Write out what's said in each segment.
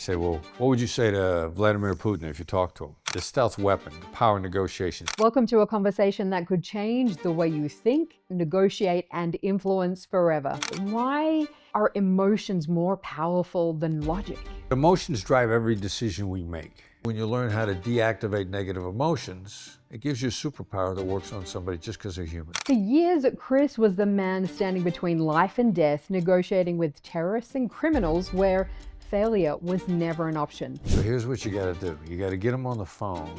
say, well, what would you say to Vladimir Putin if you talk to him? The stealth weapon, the power of negotiation. Welcome to a conversation that could change the way you think, negotiate, and influence forever. Why are emotions more powerful than logic? Emotions drive every decision we make. When you learn how to deactivate negative emotions, it gives you a superpower that works on somebody just because they're human. For years, Chris was the man standing between life and death, negotiating with terrorists and criminals where failure was never an option. So here's what you gotta do. You gotta get them on the phone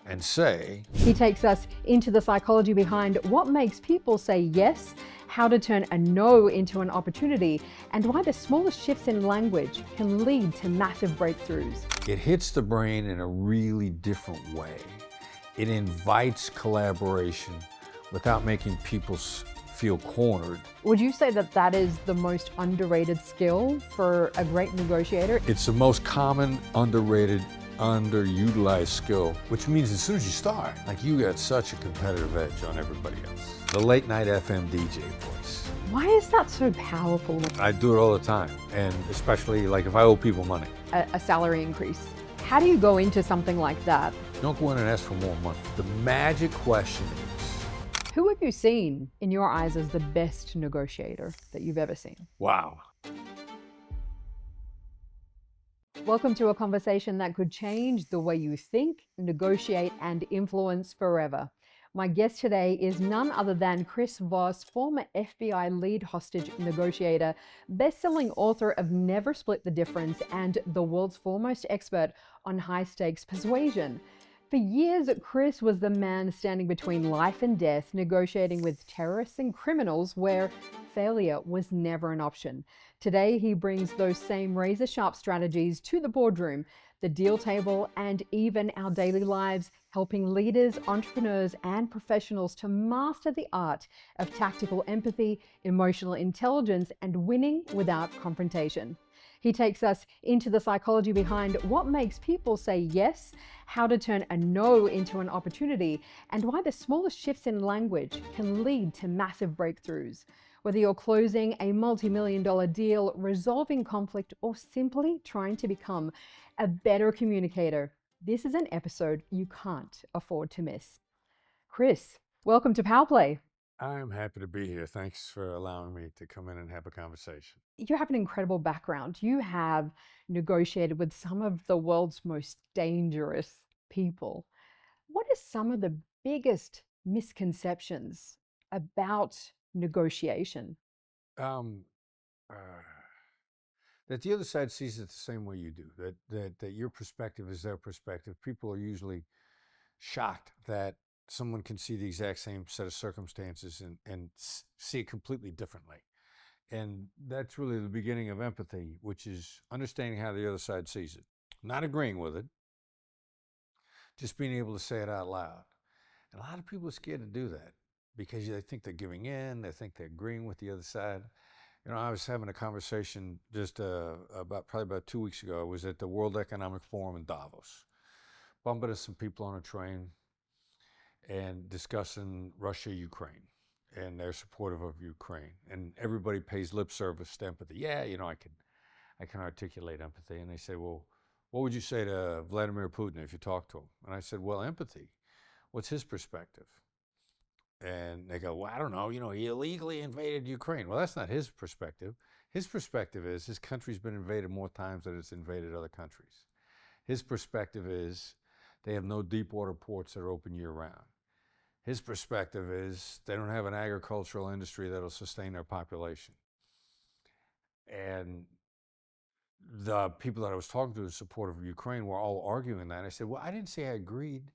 and say. He takes us into the psychology behind what makes people say yes, how to turn a no into an opportunity, and why the smallest shifts in language can lead to massive breakthroughs. It hits the brain in a really different way. It invites collaboration without making people feel cornered. Would you say that that is the most underrated skill for a great negotiator? It's the most common, underrated, underutilized skill, which means as soon as you start, like, you got such a competitive edge on everybody else. The late night FM DJ voice. Why is that so powerful? I do it all the time, and especially like if I owe people money. A salary increase. How do you go into something like that? Don't go in and ask for more money. The magic question is, who have you seen in your eyes as the best negotiator that you've ever seen? wow. Welcome to a conversation that could change the way you think, negotiate, and influence forever. My guest today is none other than Chris Voss, former FBI lead hostage negotiator, best-selling author of Never Split the Difference, and the world's foremost expert on high-stakes persuasion. For years, Chris was the man standing between life and death, negotiating with terrorists and criminals where failure was never an option. Today, he brings those same razor-sharp strategies to the boardroom, the deal table, and even our daily lives, helping leaders, entrepreneurs, and professionals to master the art of tactical empathy, emotional intelligence, and winning without confrontation. He takes us into the psychology behind what makes people say yes, how to turn a no into an opportunity, and why the smallest shifts in language can lead to massive breakthroughs. Whether you're closing a multi-million-dollar deal, resolving conflict, or simply trying to become a better communicator, this is an episode you can't afford to miss. Chris, welcome to Power Play. I'm happy to be here. Thanks for allowing me to come in and have a conversation. You have an incredible background. You have negotiated with some of the world's most dangerous people. What are some of the biggest misconceptions about negotiation? Um, uh, that the other side sees it the same way you do, that your perspective is their perspective. People are usually shocked that someone can see the exact same set of circumstances and see it completely differently. And that's really the beginning of empathy, which is understanding how the other side sees it. Not agreeing with it, just being able to say it out loud. And a lot of people are scared to do that because they think they're giving in, they think they're agreeing with the other side. You know, I was having a conversation just probably about 2 weeks ago. I was at the World Economic Forum in Davos, bumping into some people on a train and discussing Russia, Ukraine, and they're supportive of Ukraine. And everybody pays lip service to empathy. Yeah, you know, I can articulate empathy. And they say, well, what would you say to Vladimir Putin if you talk to him? And I said, well, empathy. What's his perspective? And they go, well, I don't know, you know, he illegally invaded Ukraine. Well, that's not his perspective. His perspective is his country's been invaded more times than it's invaded other countries. His perspective is they have no deep water ports that are open year round. His perspective is they don't have an agricultural industry that'll sustain their population. And the people that I was talking to in support of Ukraine were all arguing that. I said, well, I didn't say I agreed.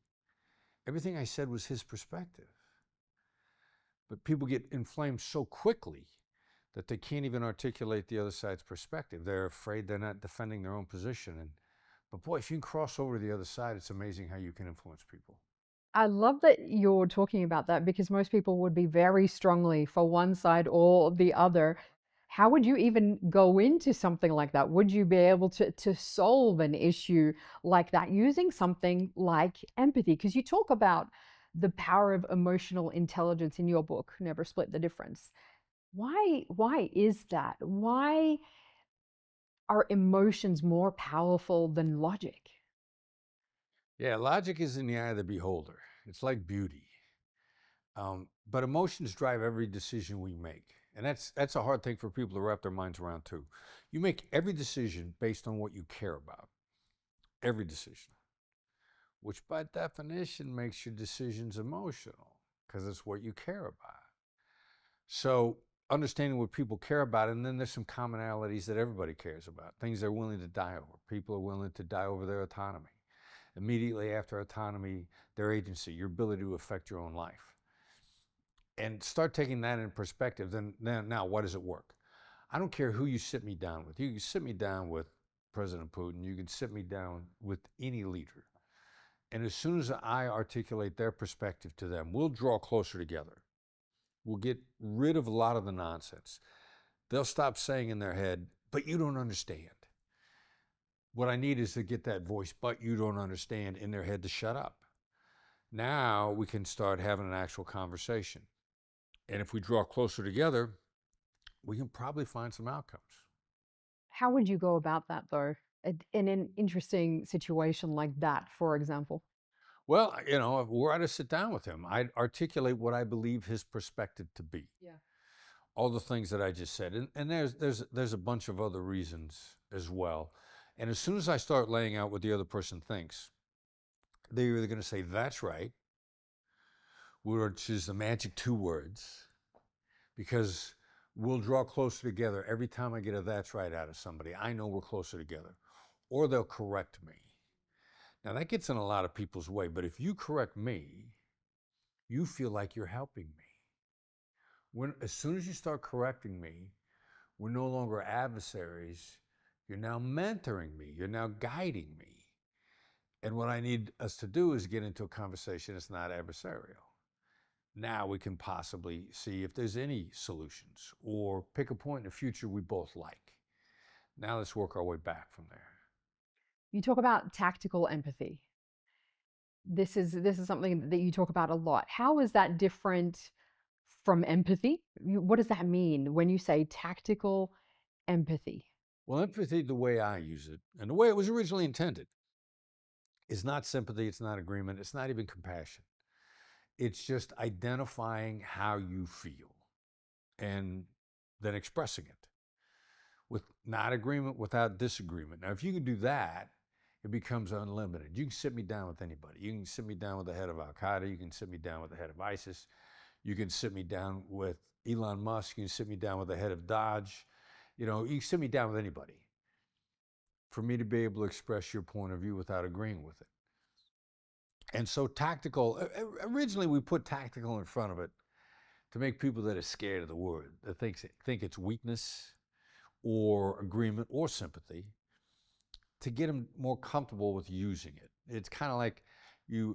Everything I said was his perspective. But people get inflamed so quickly that they can't even articulate the other side's perspective. They're afraid they're not defending their own position. But boy, if you can cross over to the other side, it's amazing how you can influence people. I love that you're talking about that because most people would be very strongly for one side or the other. How would you even go into something like that? Would you be able to solve an issue like that using something like empathy? Because you talk about the power of emotional intelligence in your book, Never Split the Difference. Why is that? Why Are emotions more powerful than logic? Yeah, logic is in the eye of the beholder. It's like beauty. But emotions drive every decision we make. And that's a hard thing for people to wrap their minds around too. You make every decision based on what you care about. Every decision. Which by definition makes your decisions emotional because it's what you care about. So understanding what people care about, and then there's some commonalities that everybody cares about, things they're willing to die over. People are willing to die over their autonomy. Immediately after autonomy, their agency, your ability to affect your own life. And start taking that in perspective, then now what does it work? I don't care who you sit me down with. You can sit me down with President Putin. You can sit me down with any leader. And as soon as I articulate their perspective to them, we'll draw closer together. We'll get rid of a lot of the nonsense. They'll stop saying in their head, but you don't understand. What I need is to get that voice, but you don't understand, in their head to shut up. Now we can start having an actual conversation. And if we draw closer together, we can probably find some outcomes. How would you go about that though? In an interesting situation like that, for example? Well, were I to sit down with him, I'd articulate what I believe his perspective to be. Yeah. All the things that I just said. And there's a bunch of other reasons as well. And as soon as I start laying out what the other person thinks, they're either going to say, that's right, which is the magic 2 words, because we'll draw closer together every time I get a that's right out of somebody. I know we're closer together. Or they'll correct me. Now that gets in a lot of people's way, but if you correct me, you feel like you're helping me. As soon as you start correcting me, we're no longer adversaries. You're now mentoring me. You're now guiding me. And what I need us to do is get into a conversation that's not adversarial. Now we can possibly see if there's any solutions or pick a point in the future we both like. Now let's work our way back from there. You talk about tactical empathy. This is something that you talk about a lot. How is that different from empathy? What does that mean when you say tactical empathy? Well, empathy, the way I use it, and the way it was originally intended, is not sympathy, it's not agreement, it's not even compassion. It's just identifying how you feel and then expressing it with not agreement, without disagreement. Now, if you can do that, it becomes unlimited. You can sit me down with anybody. You can sit me down with the head of Al Qaeda. You can sit me down with the head of ISIS. You can sit me down with Elon Musk. You can sit me down with the head of Dodge. You can sit me down with anybody for me to be able to express your point of view without agreeing with it. And so tactical, originally we put tactical in front of it to make people that are scared of the word, that think it's weakness or agreement or sympathy, to get them more comfortable with using it. It's kind of like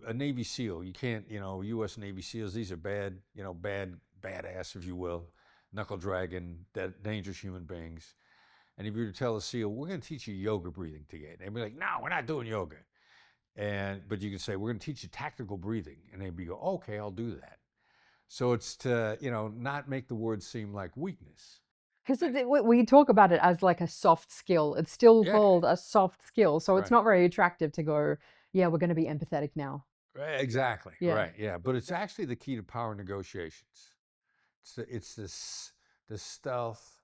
a Navy SEAL. You can't, U.S. Navy SEALs, these are badass, if you will, knuckle dragging, dangerous human beings. And if you were to tell a SEAL, we're going to teach you yoga breathing today, they'd be like, no, we're not doing yoga. But you can say, we're going to teach you tactical breathing. And they'd be go, okay, I'll do that. So it's to, not make the word seem like weakness. Because we talk about it as like a soft skill. It's still Yeah, called a soft skill. So it's right. not very attractive to go, yeah, we're going to be empathetic now. Right, exactly. Yeah. Right. Yeah. But it's actually the key to power negotiations. It's the stealth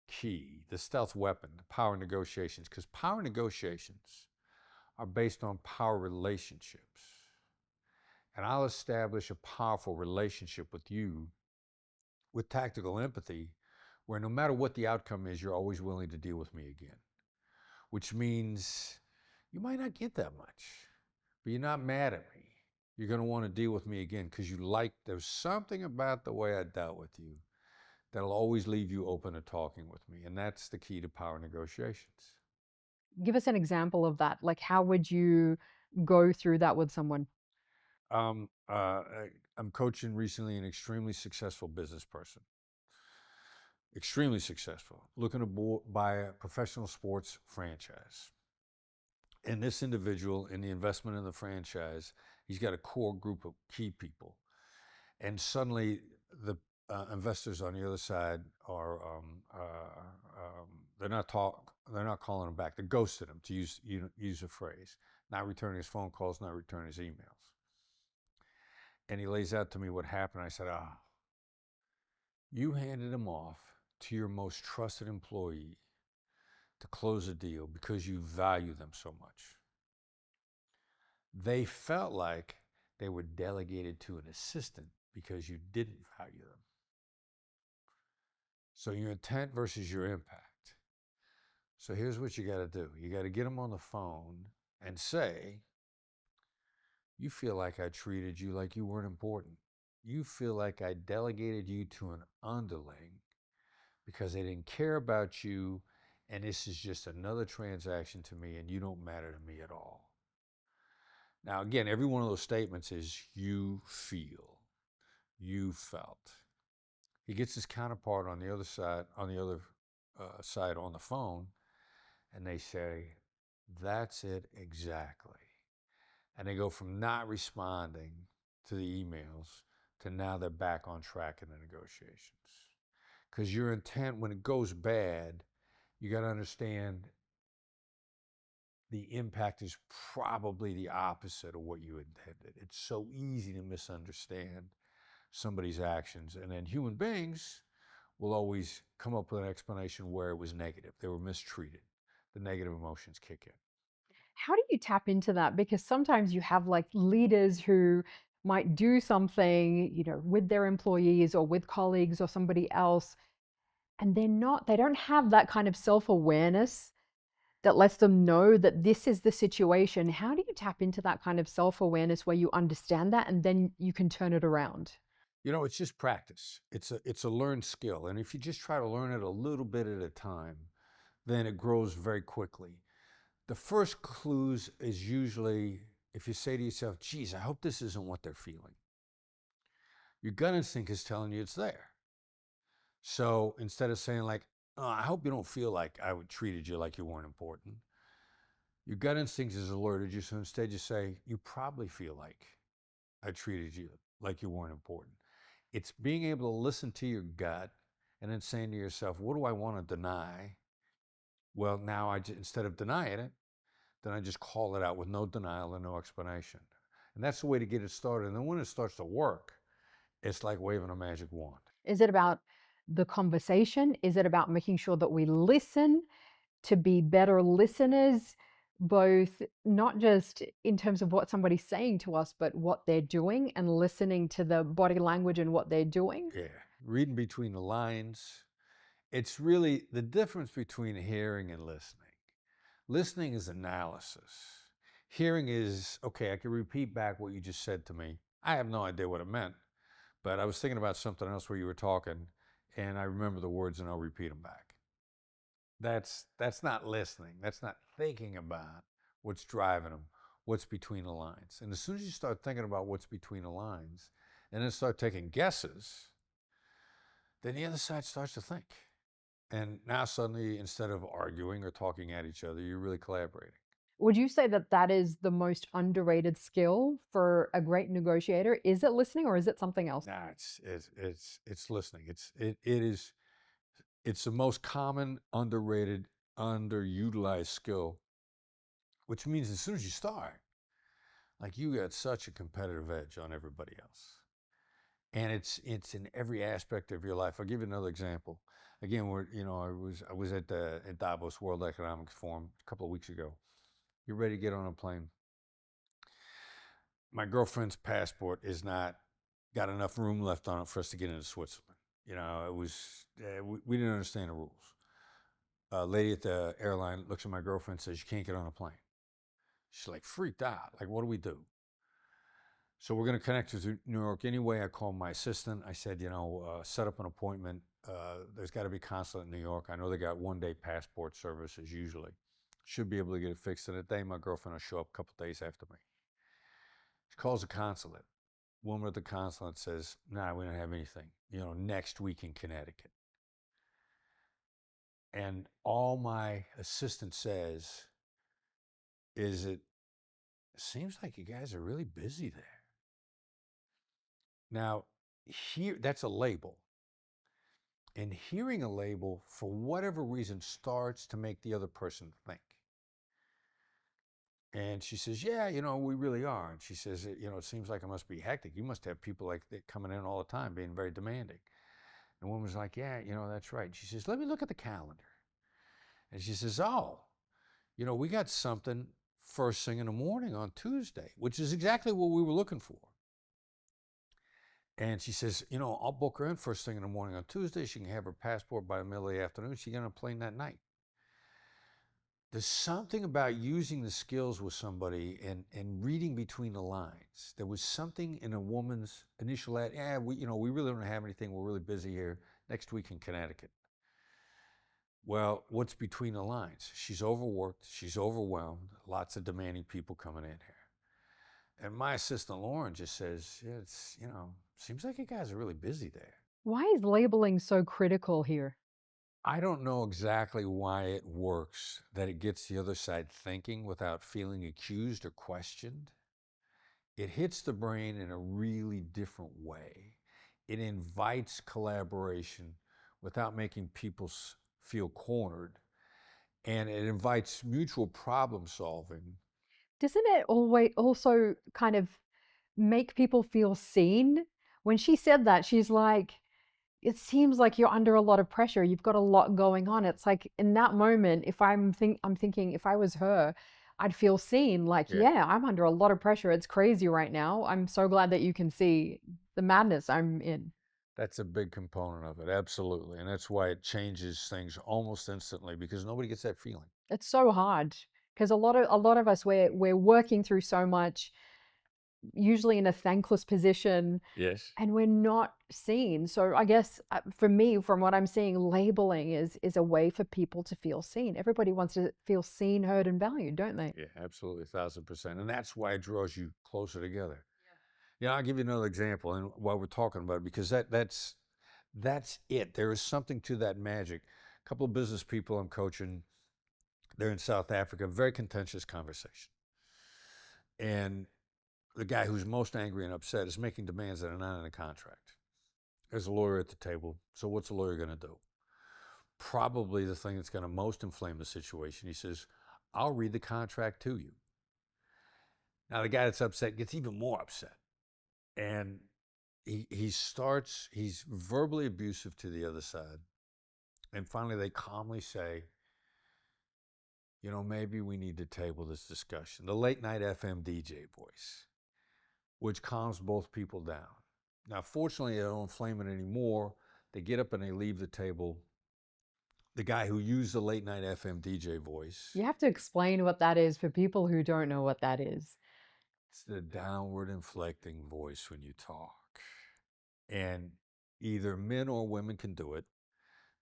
key, the stealth weapon, the power negotiations, because power negotiations are based on power relationships. And I'll establish a powerful relationship with you with tactical empathy, where no matter what the outcome is, you're always willing to deal with me again. Which means you might not get that much, but you're not mad at me. You're going to want to deal with me again because there's something about the way I dealt with you that'll always leave you open to talking with me. And that's the key to power negotiations. Give us an example of that. Like, how would you go through that with someone? I'm coaching recently an extremely successful business person. Extremely successful, looking to buy a professional sports franchise. And this individual, in the investment in the franchise, he's got a core group of key people. And suddenly the investors on the other side are, they're not they're not calling him back. They ghosted him, to use a phrase. Not returning his phone calls, not returning his emails. And he lays out to me what happened. I said, you handed him off to your most trusted employee to close a deal because you value them so much. They felt like they were delegated to an assistant because you didn't value them. So your intent versus your impact. So here's what you got to do. You got to get them on the phone and say, you feel like I treated you like you weren't important. You feel like I delegated you to an underling because they didn't care about you, and this is just another transaction to me, and you don't matter to me at all. Now, again, every one of those statements is you feel, you felt. He gets his counterpart on the other side, side on the phone, and they say, that's it exactly. And they go from not responding to the emails to now they're back on track in the negotiations. Because your intent, when it goes bad, you got to understand the impact is probably the opposite of what you intended. It's so easy to misunderstand somebody's actions. And then human beings will always come up with an explanation where it was negative. They were mistreated. The negative emotions kick in. How do you tap into that? Because sometimes you have like leaders who might do something, with their employees or with colleagues or somebody else, and they don't have that kind of self-awareness that lets them know that this is the situation. How do you tap into that kind of self-awareness where you understand that and then you can turn it around? It's just practice. It's a learned skill. And if you just try to learn it a little bit at a time, then it grows very quickly. The first clues is usually if you say to yourself, geez, I hope this isn't what they're feeling. Your gut instinct is telling you it's there. So instead of saying like, oh, I hope you don't feel like I treated you like you weren't important, your gut instinct has alerted you. So instead you say, you probably feel like I treated you like you weren't important. It's being able to listen to your gut and then saying to yourself, what do I want to deny? Well, now instead of denying it, then I just call it out with no denial and no explanation. And that's the way to get it started. And then when it starts to work, it's like waving a magic wand. Is it about the conversation? Is it about making sure that we listen to be better listeners, both not just in terms of what somebody's saying to us, but what they're doing and listening to the body language and what they're doing? Yeah. Reading between the lines. It's really the difference between hearing and listening. Listening is analysis. Hearing is, okay, I can repeat back what you just said to me. I have no idea what it meant, but I was thinking about something else where you were talking, and I remember the words and I'll repeat them back. That's not listening. That's not thinking about what's driving them, what's between the lines. And as soon as you start thinking about what's between the lines and then start taking guesses, then the other side starts to think. And now suddenly, instead of arguing or talking at each other, you're really collaborating. Would you say that that is the most underrated skill for a great negotiator? Is it listening or is it something else? Nah, it's listening. It's the most common, underrated, underutilized skill, which means as soon as you start, like you got such a competitive edge on everybody else. And it's in every aspect of your life. I'll give you another example. Again, I was at Davos World Economic Forum a couple of weeks ago. You're ready to get on a plane. My girlfriend's passport is not got enough room left on it for us to get into Switzerland. It was we didn't understand the rules. A lady at the airline looks at my girlfriend and says, "You can't get on a plane." She's like freaked out. Like, what do we do? So we're going to connect to New York anyway. I called my assistant. I said, set up an appointment. There's got to be consulate in New York. I know they got one-day passport services usually. Should be able to get it fixed in a day. My girlfriend will show up a couple days after me. She calls the consulate. Woman at the consulate says, "Nah, we don't have anything. Next week in Connecticut." And all my assistant says is, it seems like you guys are really busy there. Now, here, that's a label. And hearing a label, for whatever reason, starts to make the other person think. And she says, yeah, we really are. And she says, it seems like it must be hectic. You must have people like that coming in all the time, being very demanding. And the woman's like, yeah, that's right. She says, let me look at the calendar. And she says, oh, we got something first thing in the morning on Tuesday, which is exactly what we were looking for. And she says, I'll book her in first thing in the morning on Tuesday. She can have her passport by the middle of the afternoon. She get on a plane that night. There's something about using the skills with somebody and reading between the lines. There was something in a woman's initial ad, we really don't have anything. We're really busy here next week in Connecticut. Well, what's between the lines? She's overworked. She's overwhelmed. Lots of demanding people coming in here. And my assistant, Lauren, just says, yeah, it's, seems like you guys are really busy there. Why is labeling so critical here? I don't know exactly why it works, that it gets the other side thinking without feeling accused or questioned. It hits the brain in a really different way. It invites collaboration without making people feel cornered. And it invites mutual problem solving. Doesn't it always also kind of make people feel seen? When she said that, she's like, it seems like you're under a lot of pressure. You've got a lot going on. It's like in that moment, if I'm thinking if I was her, I'd feel seen. Like, yeah, I'm under a lot of pressure. It's crazy right now. I'm so glad that you can see the madness I'm in. That's a big component of it, absolutely. And that's why it changes things almost instantly, because nobody gets that feeling. It's so hard because a lot of us we're working through so much, usually in a thankless position, Yes. and we're not seen. So I guess for me, from what I'm seeing, labeling is a way for people to feel seen. Everybody wants to feel seen, heard, and valued, don't they? Yeah, absolutely, 1,000%. And that's why it draws you closer together. Yeah, I'll give you another example, and while we're talking about it, because that's it. There is something to that magic. A couple of business people I'm coaching, they're in South Africa, very contentious conversation. And the guy who's most angry and upset is making demands that are not in the contract. There's a lawyer at the table. So what's a lawyer going to do? Probably the thing that's going to most inflame the situation. He says, I'll read the contract to you. Now the guy that's upset gets even more upset. And he's verbally abusive to the other side. And finally they calmly say, maybe we need to table this discussion. The late night FM DJ voice, which calms both people down. Now, fortunately, they don't flame it anymore. They get up and they leave the table. The guy who used the late night FM DJ voice. You have to explain what that is for people who don't know what that is. It's the downward inflecting voice when you talk. And either men or women can do it,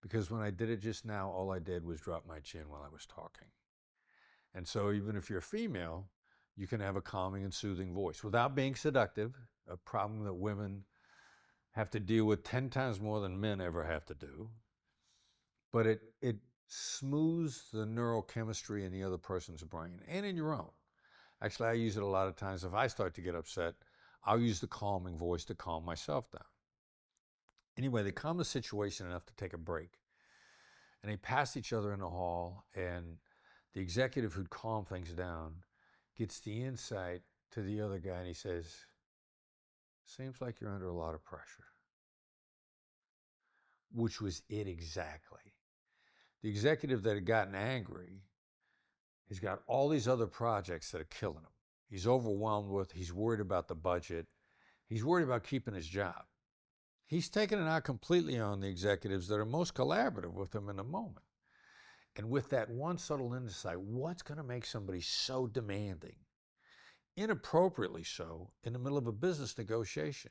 because when I did it just now, all I did was drop my chin while I was talking. And so even if you're a female, you can have a calming and soothing voice without being seductive, a problem that women have to deal with 10 times more than men ever have to do. But it smooths the neurochemistry in the other person's brain and in your own. Actually, I use it a lot of times. If I start to get upset, I'll use the calming voice to calm myself down. Anyway, they calm the situation enough to take a break. And they pass each other in the hall, and the executive who'd calm things down gets the insight to the other guy, and he says, seems like you're under a lot of pressure. Which was it exactly. The executive that had gotten angry has got all these other projects that are killing him. He's overwhelmed with, he's worried about the budget. He's worried about keeping his job. He's taking it out completely on the executives that are most collaborative with him in the moment. And with that one subtle insight, what's going to make somebody so demanding, inappropriately so, in the middle of a business negotiation?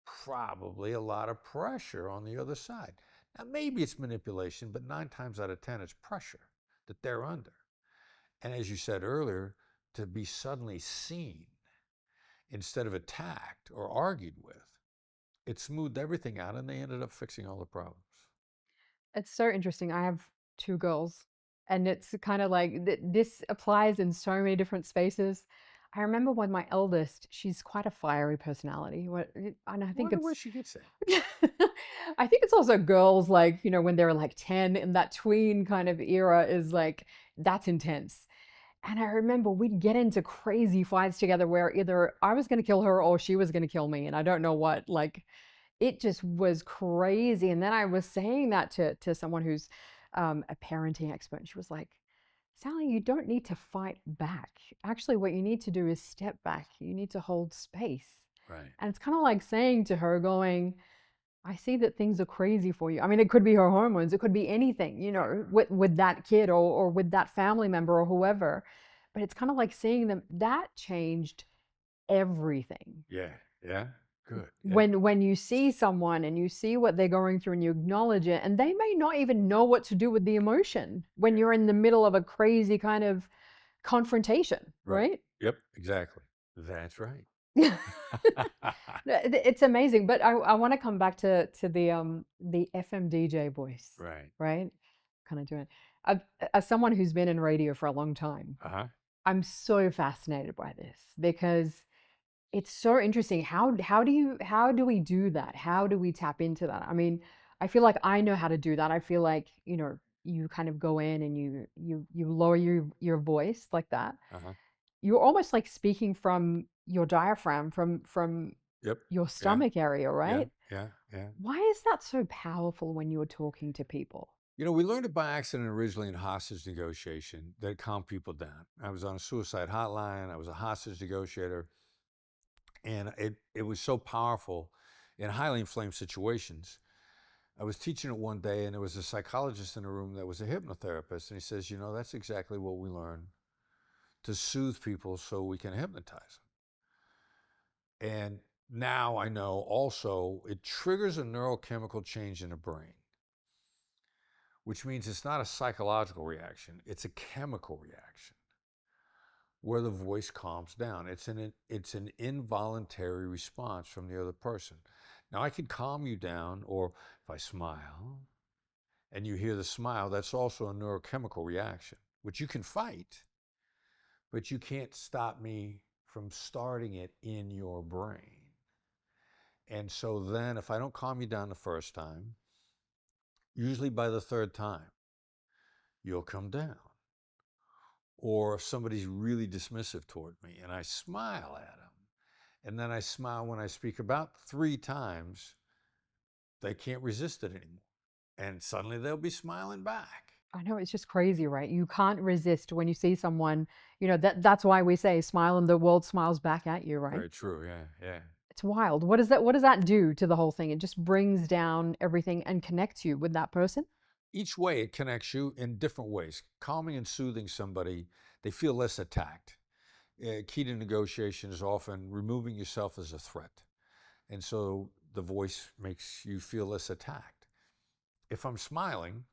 Probably a lot of pressure on the other side. Now, maybe it's manipulation, but 9 times out of 10, it's pressure that they're under. And as you said earlier, to be suddenly seen instead of attacked or argued with, it smoothed everything out, and they ended up fixing all the problems. It's so interesting. I have 2 girls, and it's kind of like this applies in so many different spaces. I remember when my eldest, she's quite a fiery personality. And I think Wonder where it's, she gets that. I think it's also girls like, when they're like 10 in that tween kind of era is like, that's intense. And I remember we'd get into crazy fights together where either I was going to kill her or she was going to kill me. And I don't know what, like, it just was crazy. And then I was saying that to someone who's a parenting expert. And she was like, Sally, you don't need to fight back. Actually, what you need to do is step back. You need to hold space. Right. And it's kind of like saying to her, going, I see that things are crazy for you. I mean, it could be her hormones, it could be anything, with that kid or with that family member or whoever. But it's kind of like seeing them, that changed everything. Yeah. Yeah. Good. Yeah. When you see someone and you see what they're going through and you acknowledge it, and they may not even know what to do with the emotion when you're in the middle of a crazy kind of confrontation, right? Yep. Exactly. That's right. It's amazing, but I want to come back to the FM DJ voice, Right. right? Kind of doing as someone who's been in radio for a long time, I'm so fascinated by this because it's so interesting. How do we do that? How do we tap into that? I mean, I feel like I know how to do that. I feel like, you kind of go in and you lower your voice like that. You're almost like speaking from your diaphragm, from Yep. your stomach area, right? Yeah. Why is that so powerful when you're talking to people? We learned it by accident originally in hostage negotiation that calmed people down. I was on a suicide hotline. I was a hostage negotiator. And it was so powerful in highly inflamed situations. I was teaching it one day, and there was a psychologist in the room that was a hypnotherapist. And he says, that's exactly what we learn to soothe people so we can hypnotize them. And now I know also it triggers a neurochemical change in the brain, which means it's not a psychological reaction, it's a chemical reaction where the voice calms down. It's an involuntary response from the other person. Now I can calm you down, or if I smile and you hear the smile, that's also a neurochemical reaction, which you can fight, but you can't stop me from starting it in your brain. And so then if I don't calm you down the first time, usually by the third time, you'll come down. Or if somebody's really dismissive toward me and I smile at them, and then I smile when I speak about 3 times, they can't resist it anymore. And suddenly they'll be smiling back. I know, it's just crazy, right? You can't resist when you see someone, that's why we say smile and the world smiles back at you, right? Very true, yeah. It's wild. What does that do to the whole thing? It just brings down everything and connects you with that person? Each way it connects you in different ways. Calming and soothing somebody, they feel less attacked. Key to negotiation is often removing yourself as a threat. And so the voice makes you feel less attacked. If I'm smiling,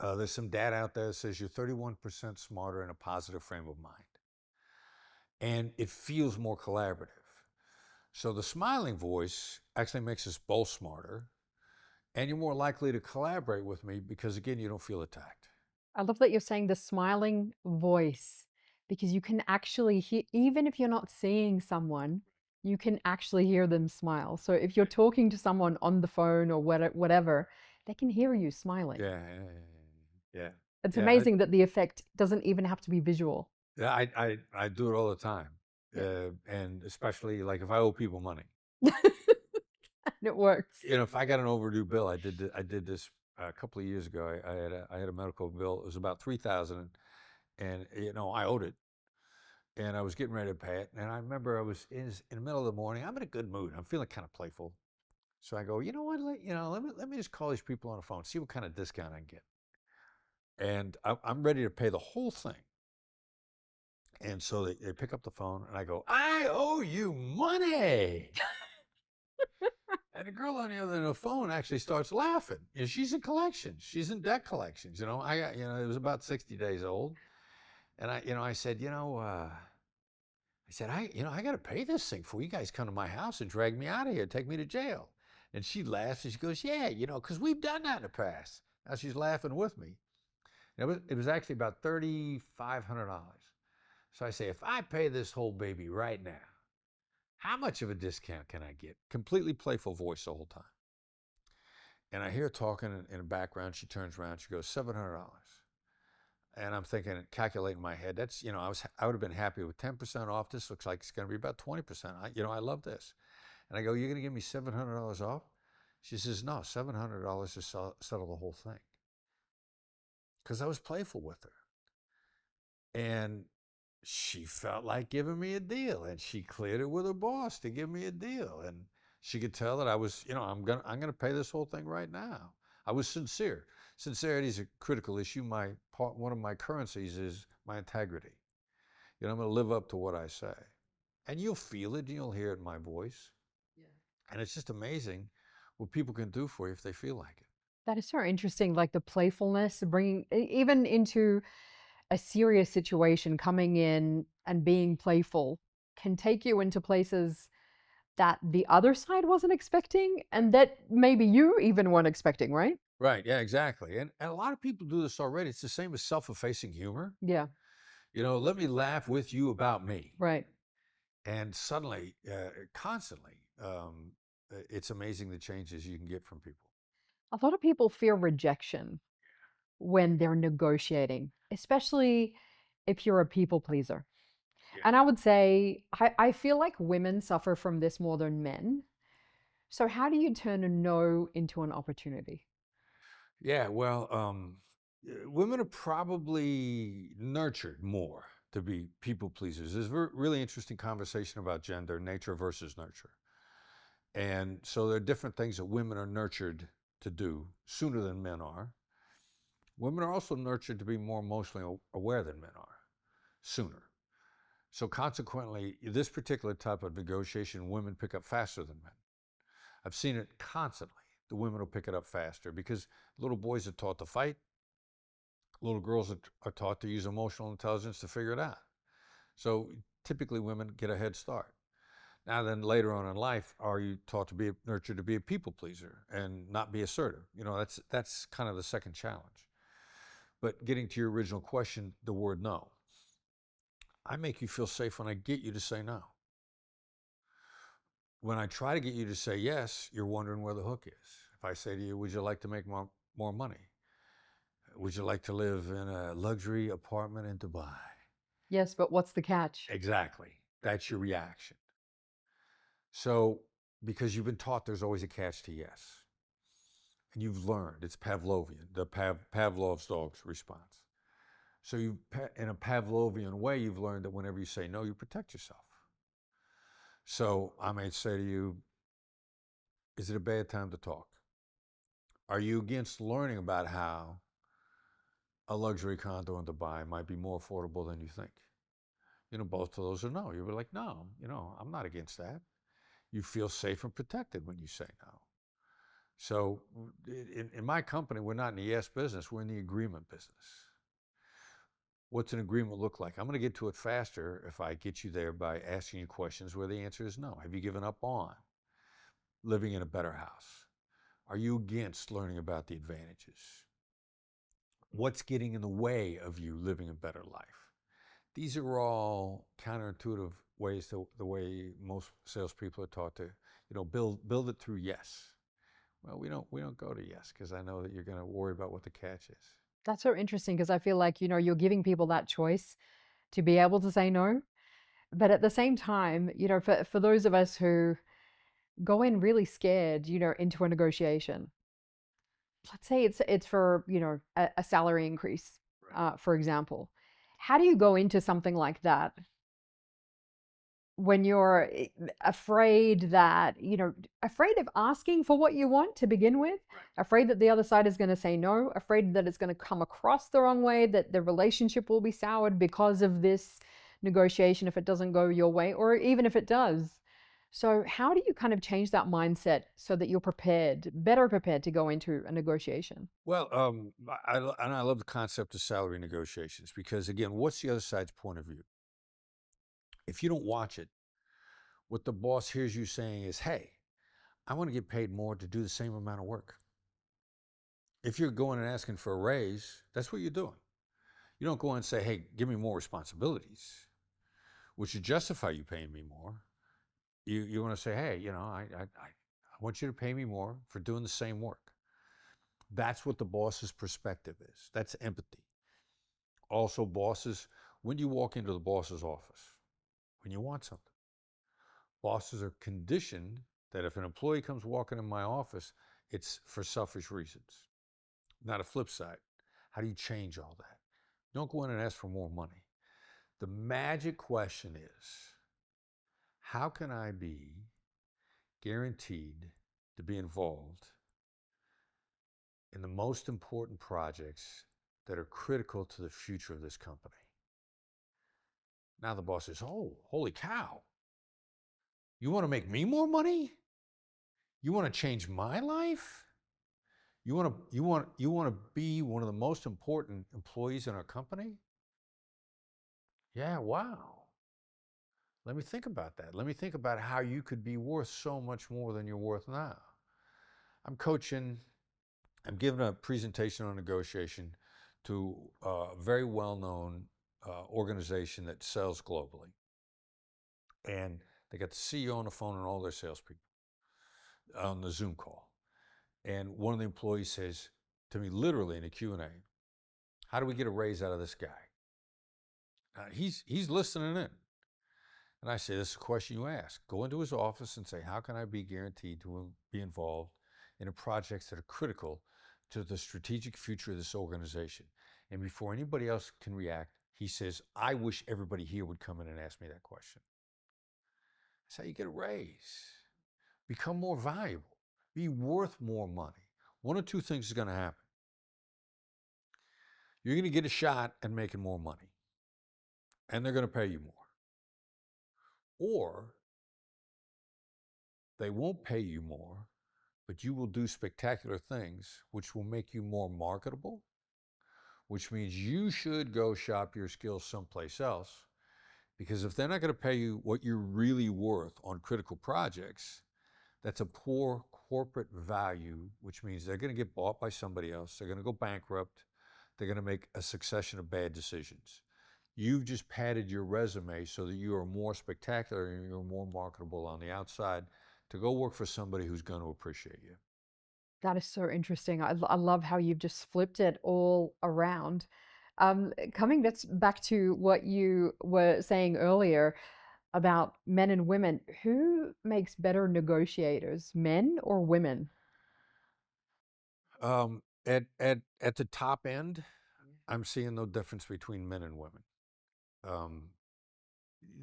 there's some data out there that says you're 31% smarter in a positive frame of mind. And it feels more collaborative. So the smiling voice actually makes us both smarter, and you're more likely to collaborate with me because, again, you don't feel attacked. I love that you're saying the smiling voice, because you can actually hear, even if you're not seeing someone, you can actually hear them smile. So if you're talking to someone on the phone or whatever, they can hear you smiling. Yeah. It's amazing that the effect doesn't even have to be visual. Yeah, I do it all the time. And especially like if I owe people money. It works. If I got an overdue bill, I did this a couple of years ago. I had a medical bill. It was about $3,000, and I owed it, and I was getting ready to pay it. And I remember I was in the middle of the morning. I'm in a good mood. I'm feeling kind of playful, so I go, you know what? Let me just call these people on the phone, see what kind of discount I can get. And I'm ready to pay the whole thing. And so they pick up the phone, and I go, I owe you money. And the girl on the other end of the phone actually starts laughing. She's in collections. She's in debt collections. It was about 60 days old. And I said, I got to pay this thing before you guys come to my house and drag me out of here, take me to jail. And she laughs and she goes, yeah, because we've done that in the past. Now she's laughing with me. It was actually about $3,500. So I say, if I pay this whole baby right now, how much of a discount can I get? Completely playful voice the whole time. And I hear her talking in the background. She turns around. She goes, $700. And I'm thinking, calculating in my head, that's, I would have been happy with 10% off. This looks like it's going to be about 20%. I love this. And I go, you're going to give me $700 off? She says, no, $700 to settle the whole thing. Because I was playful with her. And she felt like giving me a deal, and she cleared it with her boss to give me a deal. And she could tell that I was, I'm gonna pay this whole thing right now. I was sincere. Sincerity is a critical issue. One of my currencies is my integrity. I'm gonna live up to what I say, and you'll feel it, and you'll hear it in my voice. Yeah. And it's just amazing what people can do for you if they feel like it. That is so interesting, like the playfulness, bringing even into a serious situation, coming in and being playful can take you into places that the other side wasn't expecting and that maybe you even weren't expecting, right? Right, yeah, exactly. And a lot of people do this already. It's the same as self-effacing humor. Yeah. Let me laugh with you about me. Right. And suddenly, constantly, it's amazing the changes you can get from people. A lot of people fear rejection when they're negotiating, especially if you're a people pleaser. Yeah. And I would say, I feel like women suffer from this more than men. So, how do you turn a no into an opportunity? Yeah, well, women are probably nurtured more to be people pleasers. There's a really interesting conversation about gender, nature versus nurture. And so there are different things that women are nurtured to do sooner than men are. Women are also nurtured to be more emotionally aware than men are sooner. So consequently, this particular type of negotiation, women pick up faster than men. I've seen it constantly. The women will pick it up faster because little boys are taught to fight. Little girls are taught to use emotional intelligence to figure it out. So typically women get a head start. Now then later on in life, are you taught to be nurtured to be a people pleaser and not be assertive? That's kind of the second challenge. But getting to your original question, the word no. I make you feel safe when I get you to say no. When I try to get you to say yes, you're wondering where the hook is. If I say to you, would you like to make more money? Would you like to live in a luxury apartment in Dubai? Yes, but what's the catch? Exactly. That's your reaction. So, because you've been taught there's always a catch to yes. And you've learned, it's Pavlovian, the Pavlov's dog's response. So in a Pavlovian way, you've learned that whenever you say no, you protect yourself. So I may say to you, is it a bad time to talk? Are you against learning about how a luxury condo in Dubai might be more affordable than you think? Both of those are no. You're like, no, I'm not against that. You feel safe and protected when you say no. So in my company, we're not in the yes business, we're in the agreement business. What's an agreement look like? I'm going to get to it faster if I get you there by asking you questions where the answer is no. Have you given up on living in a better house? Are you against learning about the advantages? What's getting in the way of you living a better life? These are all counterintuitive ways to the way most salespeople are taught to, build it through yes. Well, we don't go to yes because I know that you're going to worry about what the catch is. That's so interesting because I feel like, you're giving people that choice to be able to say no. But at the same time, for those of us who go in really scared, into a negotiation, let's say it's for, a salary increase, for example. How do you go into something like that when you're afraid that, afraid of asking for what you want to begin with, afraid that the other side is going to say no, afraid that it's going to come across the wrong way, that the relationship will be soured because of this negotiation if it doesn't go your way, or even if it does. So how do you kind of change that mindset so that you're better prepared to go into a negotiation? Well, I love the concept of salary negotiations because, again, what's the other side's point of view? If you don't watch it, what the boss hears you saying is, hey, I want to get paid more to do the same amount of work. If you're going and asking for a raise, that's what you're doing. You don't go and say, hey, give me more responsibilities. which should justify you paying me more. You want to say, hey, I want you to pay me more for doing the same work. That's what the boss's perspective is. That's empathy. Also, bosses, when you walk into the boss's office, when you want something, bosses are conditioned that if an employee comes walking in my office, it's for selfish reasons, not a flip side. How do you change all that? Don't go in and ask for more money. The magic question is, how can I be guaranteed to be involved in the most important projects that are critical to the future of this company? Now the boss says, oh, holy cow. You want to make me more money? You want to change my life? You want to be one of the most important employees in our company? Yeah, wow. Let me think about that. Let me think about how you could be worth so much more than you're worth now. I'm giving a presentation on negotiation to a very well-known organization that sells globally. And they got the CEO on the phone and all their salespeople on the Zoom call. And one of the employees says to me, literally in a Q&A, how do we get a raise out of this guy? He's listening in. And I say, this is a question you ask. Go into his office and say, how can I be guaranteed to be involved in projects that are critical to the strategic future of this organization? And before anybody else can react, he says, I wish everybody here would come in and ask me that question. That's how you get a raise. Become more valuable. Be worth more money. One of two things is going to happen. You're going to get a shot at making more money, and they're going to pay you more. Or they won't pay you more, but you will do spectacular things which will make you more marketable, which means you should go shop your skills someplace else, because if they're not going to pay you what you're really worth on critical projects, that's a poor corporate value, which means they're going to get bought by somebody else. They're going to go bankrupt. They're going to make a succession of bad decisions. You've just padded your resume so that you are more spectacular and you're more marketable on the outside to go work for somebody who's going to appreciate you. That is so interesting. I love how you've just flipped it all around. Coming back to what you were saying earlier about men and women, who makes better negotiators, men or women? At the top end, I'm seeing no difference between men and women.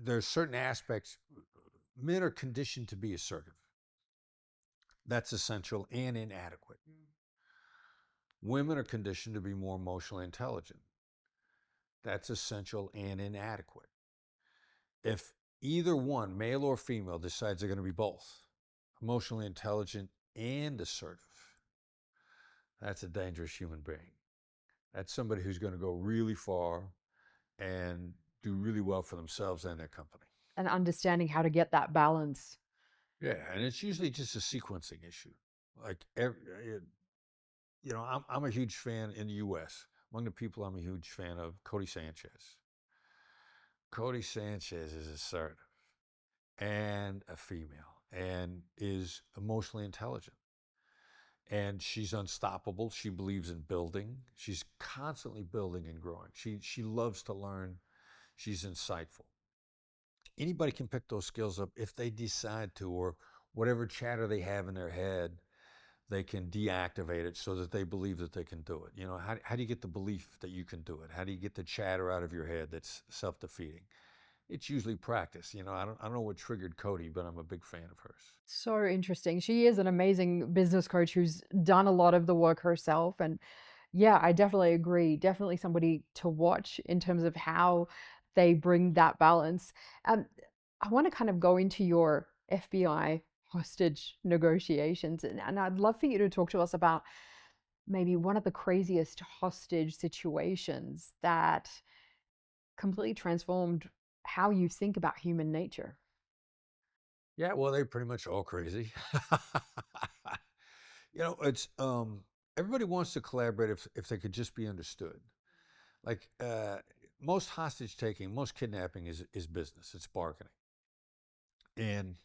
There's certain aspects. Men are conditioned to be assertive. That's essential and inadequate. Women are conditioned to be more emotionally intelligent. That's essential and inadequate. If either one, male or female, decides they're going to be both, emotionally intelligent and assertive, that's a dangerous human being. That's somebody who's going to go really far and do really well for themselves and their company. And understanding how to get that balance. Yeah, and it's usually just a sequencing issue. Like, I'm a huge fan in the U.S. Among the people I'm a huge fan of, Cody Sanchez. Cody Sanchez is assertive and a female and is emotionally intelligent. And she's unstoppable. She believes in building. She's constantly building and growing. She loves to learn. She's insightful. Anybody can pick those skills up if they decide to, or whatever chatter they have in their head, they can deactivate it so that they believe that they can do it. How do you get the belief that you can do it? How do you get the chatter out of your head that's self-defeating? It's usually practice. I don't know what triggered Cody, but I'm a big fan of hers. So interesting. She is an amazing business coach who's done a lot of the work herself. And yeah, I definitely agree. Definitely somebody to watch in terms of how they bring that balance. I want to kind of go into your FBI hostage negotiations, and I'd love for you to talk to us about maybe one of the craziest hostage situations that completely transformed how you think about human nature. Yeah, well, they're pretty much all crazy. It's everybody wants to collaborate if they could just be understood. Like most hostage taking, most kidnapping is business. It's bargaining. And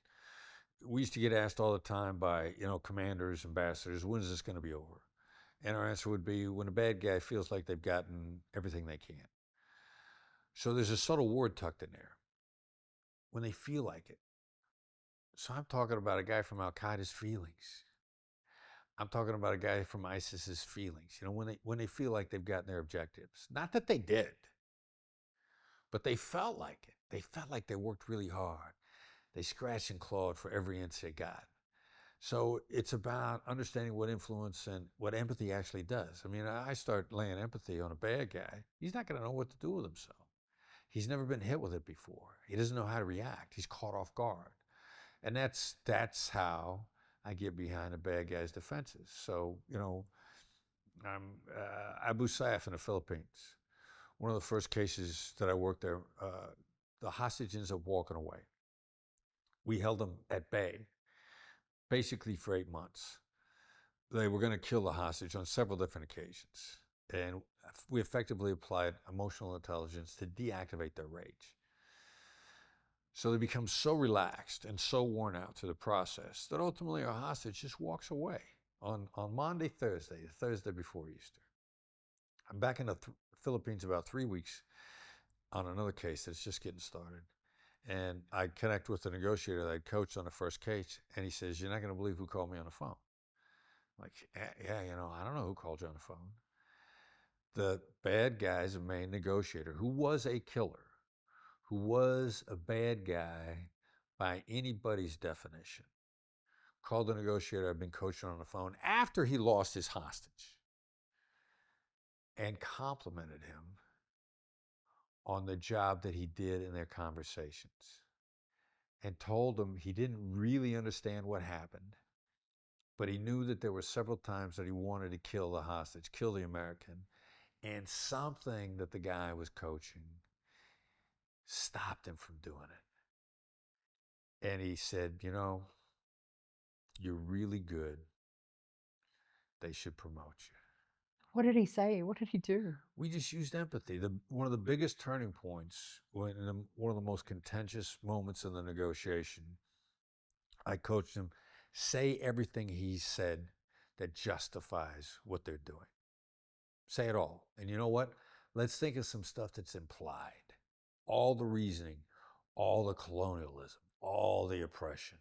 we used to get asked all the time by, commanders, ambassadors, when is this going to be over? And our answer would be when a bad guy feels like they've gotten everything they can. So there's a subtle word tucked in there. When they feel like it. So I'm talking about a guy from Al Qaeda's feelings. I'm talking about a guy from ISIS's feelings. When they feel like they've gotten their objectives. Not that they did, but they felt like it. They felt like they worked really hard. They scratched and clawed for every inch they got. So it's about understanding what influence and what empathy actually does. I mean, I start laying empathy on a bad guy. He's not going to know what to do with himself. He's never been hit with it before. He doesn't know how to react. He's caught off guard. And that's how I get behind a bad guy's defenses. So, I'm Abu Sayyaf in the Philippines. One of the first cases that I worked there, the hostage ends up walking away. We held him at bay, basically for 8 months. They were going to kill the hostage on several different occasions. And we effectively applied emotional intelligence to deactivate their rage. So they become so relaxed and so worn out through the process that ultimately our hostage just walks away on Maundy, Thursday, the Thursday before Easter. I'm back in the Philippines about 3 weeks on another case that's just getting started. And I connect with the negotiator that I'd coached on the first case, and he says, "You're not going to believe who called me on the phone." I'm like, yeah, I don't know who called you on the phone. The bad guy's main negotiator, who was a killer, who was a bad guy by anybody's definition, called the negotiator I've been coaching on the phone after he lost his hostage and complimented him on the job that he did in their conversations and told him he didn't really understand what happened, but he knew that there were several times that he wanted to kill the hostage, kill the American, and something that the guy was coaching stopped him from doing it. And he said, "You're really good. They should promote you." What did he say? What did he do? We just used empathy. One of the biggest turning points, one of the most contentious moments in the negotiation, I coached him, say everything he said that justifies what they're doing. Say it all. And you know what? Let's think of some stuff that's implied. All the reasoning, all the colonialism, all the oppression,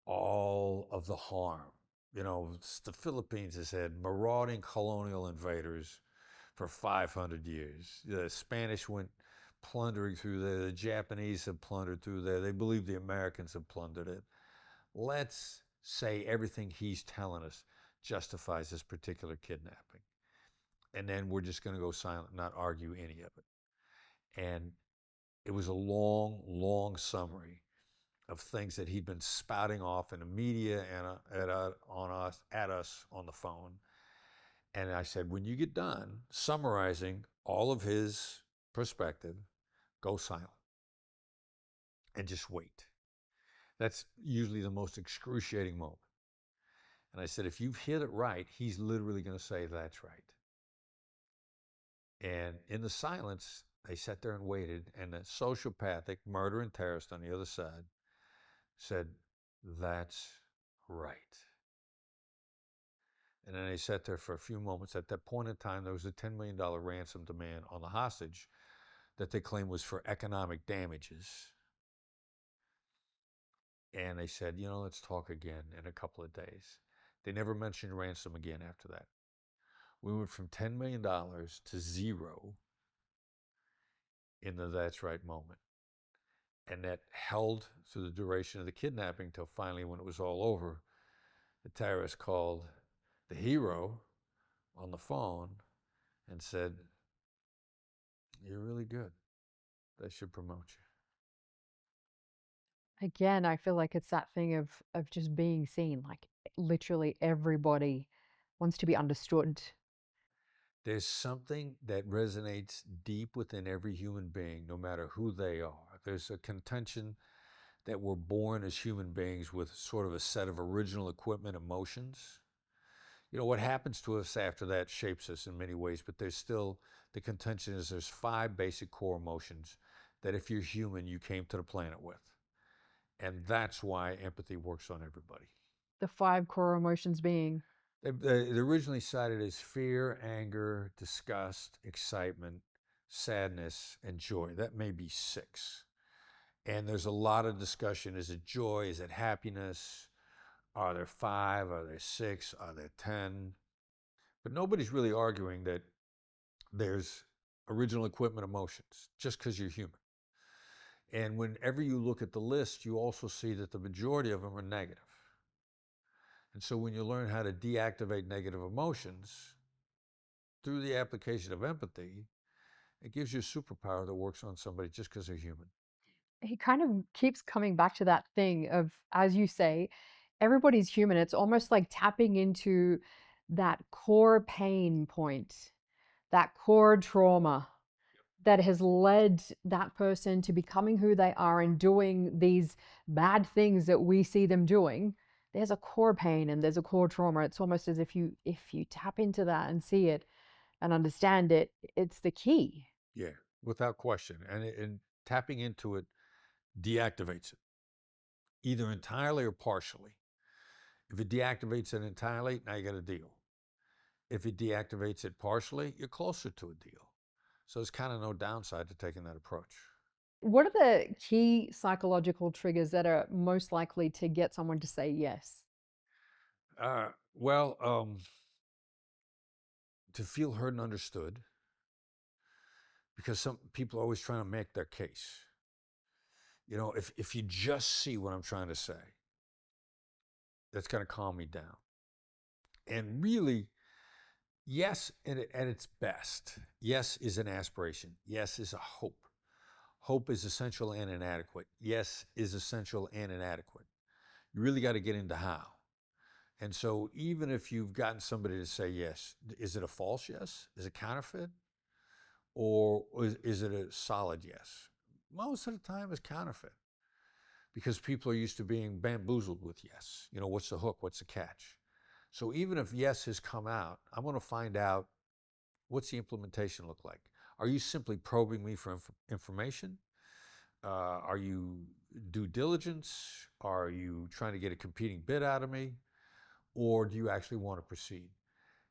all of the harm. The Philippines has had marauding colonial invaders for 500 years. The Spanish went plundering through there. The Japanese have plundered through there. They believe the Americans have plundered it. Let's say everything he's telling us justifies this particular kidnapping. And then we're just going to go silent, not argue any of it. And it was a long, long summary of things that he'd been spouting off in the media and at us on the phone. And I said, when you get done summarizing all of his perspective, go silent and just wait. That's usually the most excruciating moment. And I said, if you've hit it right, he's literally going to say, "That's right." And in the silence, they sat there and waited, and the sociopathic murder and terrorist on the other side said, "That's right." And then they sat there for a few moments. At that point in time, there was a $10 million ransom demand on the hostage that they claimed was for economic damages. And they said, let's talk again in a couple of days. They never mentioned ransom again after that. We went from $10 million to zero in the "that's right" moment. And that held through the duration of the kidnapping till finally, when it was all over, the terrorist called the hero on the phone and said, "You're really good. They should promote you." Again, I feel like it's that thing of just being seen. Like literally everybody wants to be understood. There's something that resonates deep within every human being, no matter who they are. There's a contention that we're born as human beings with sort of a set of original equipment emotions. What happens to us after that shapes us in many ways, but there's still, the contention is there's 5 basic core emotions that if you're human, you came to the planet with. And that's why empathy works on everybody. The 5 core emotions being? They originally cited as fear, anger, disgust, excitement, sadness, and joy. That may be 6. And there's a lot of discussion. Is it joy? Is it happiness? Are there 5? Are there 6? Are there 10? But nobody's really arguing that there's original equipment emotions just because you're human. And whenever you look at the list, you also see that the majority of them are negative. And so when you learn how to deactivate negative emotions through the application of empathy, it gives you a superpower that works on somebody just because they're human. He kind of keeps coming back to that thing of, as you say, everybody's human. It's almost like tapping into that core pain point, that core trauma that has led that person to becoming who they are and doing these bad things that we see them doing. There's a core pain and there's a core trauma. It's almost as if you tap into that and see it and understand it, it's the key. Yeah, without question. And tapping into it deactivates it, either entirely or partially. If it deactivates it entirely, now you got a deal. If it deactivates it partially, you're closer to a deal. So there's kind of no downside to taking that approach. What are the key psychological triggers that are most likely to get someone to say yes? Well, to feel heard and understood, because some people are always trying to make their case. If you just see what I'm trying to say, that's going to calm me down. And really, yes, at its best, yes is an aspiration. Yes is a hope. Hope is essential and inadequate. Yes is essential and inadequate. You really got to get into how. And so even if you've gotten somebody to say yes, is it a false yes? Is it counterfeit? Or is it a solid yes? Most of the time it's counterfeit, because people are used to being bamboozled with yes. What's the hook? What's the catch? So even if yes has come out, I'm going to find out, what's the implementation look like? Are you simply probing me for information? Are you due diligence? Are you trying to get a competing bid out of me? Or do you actually want to proceed?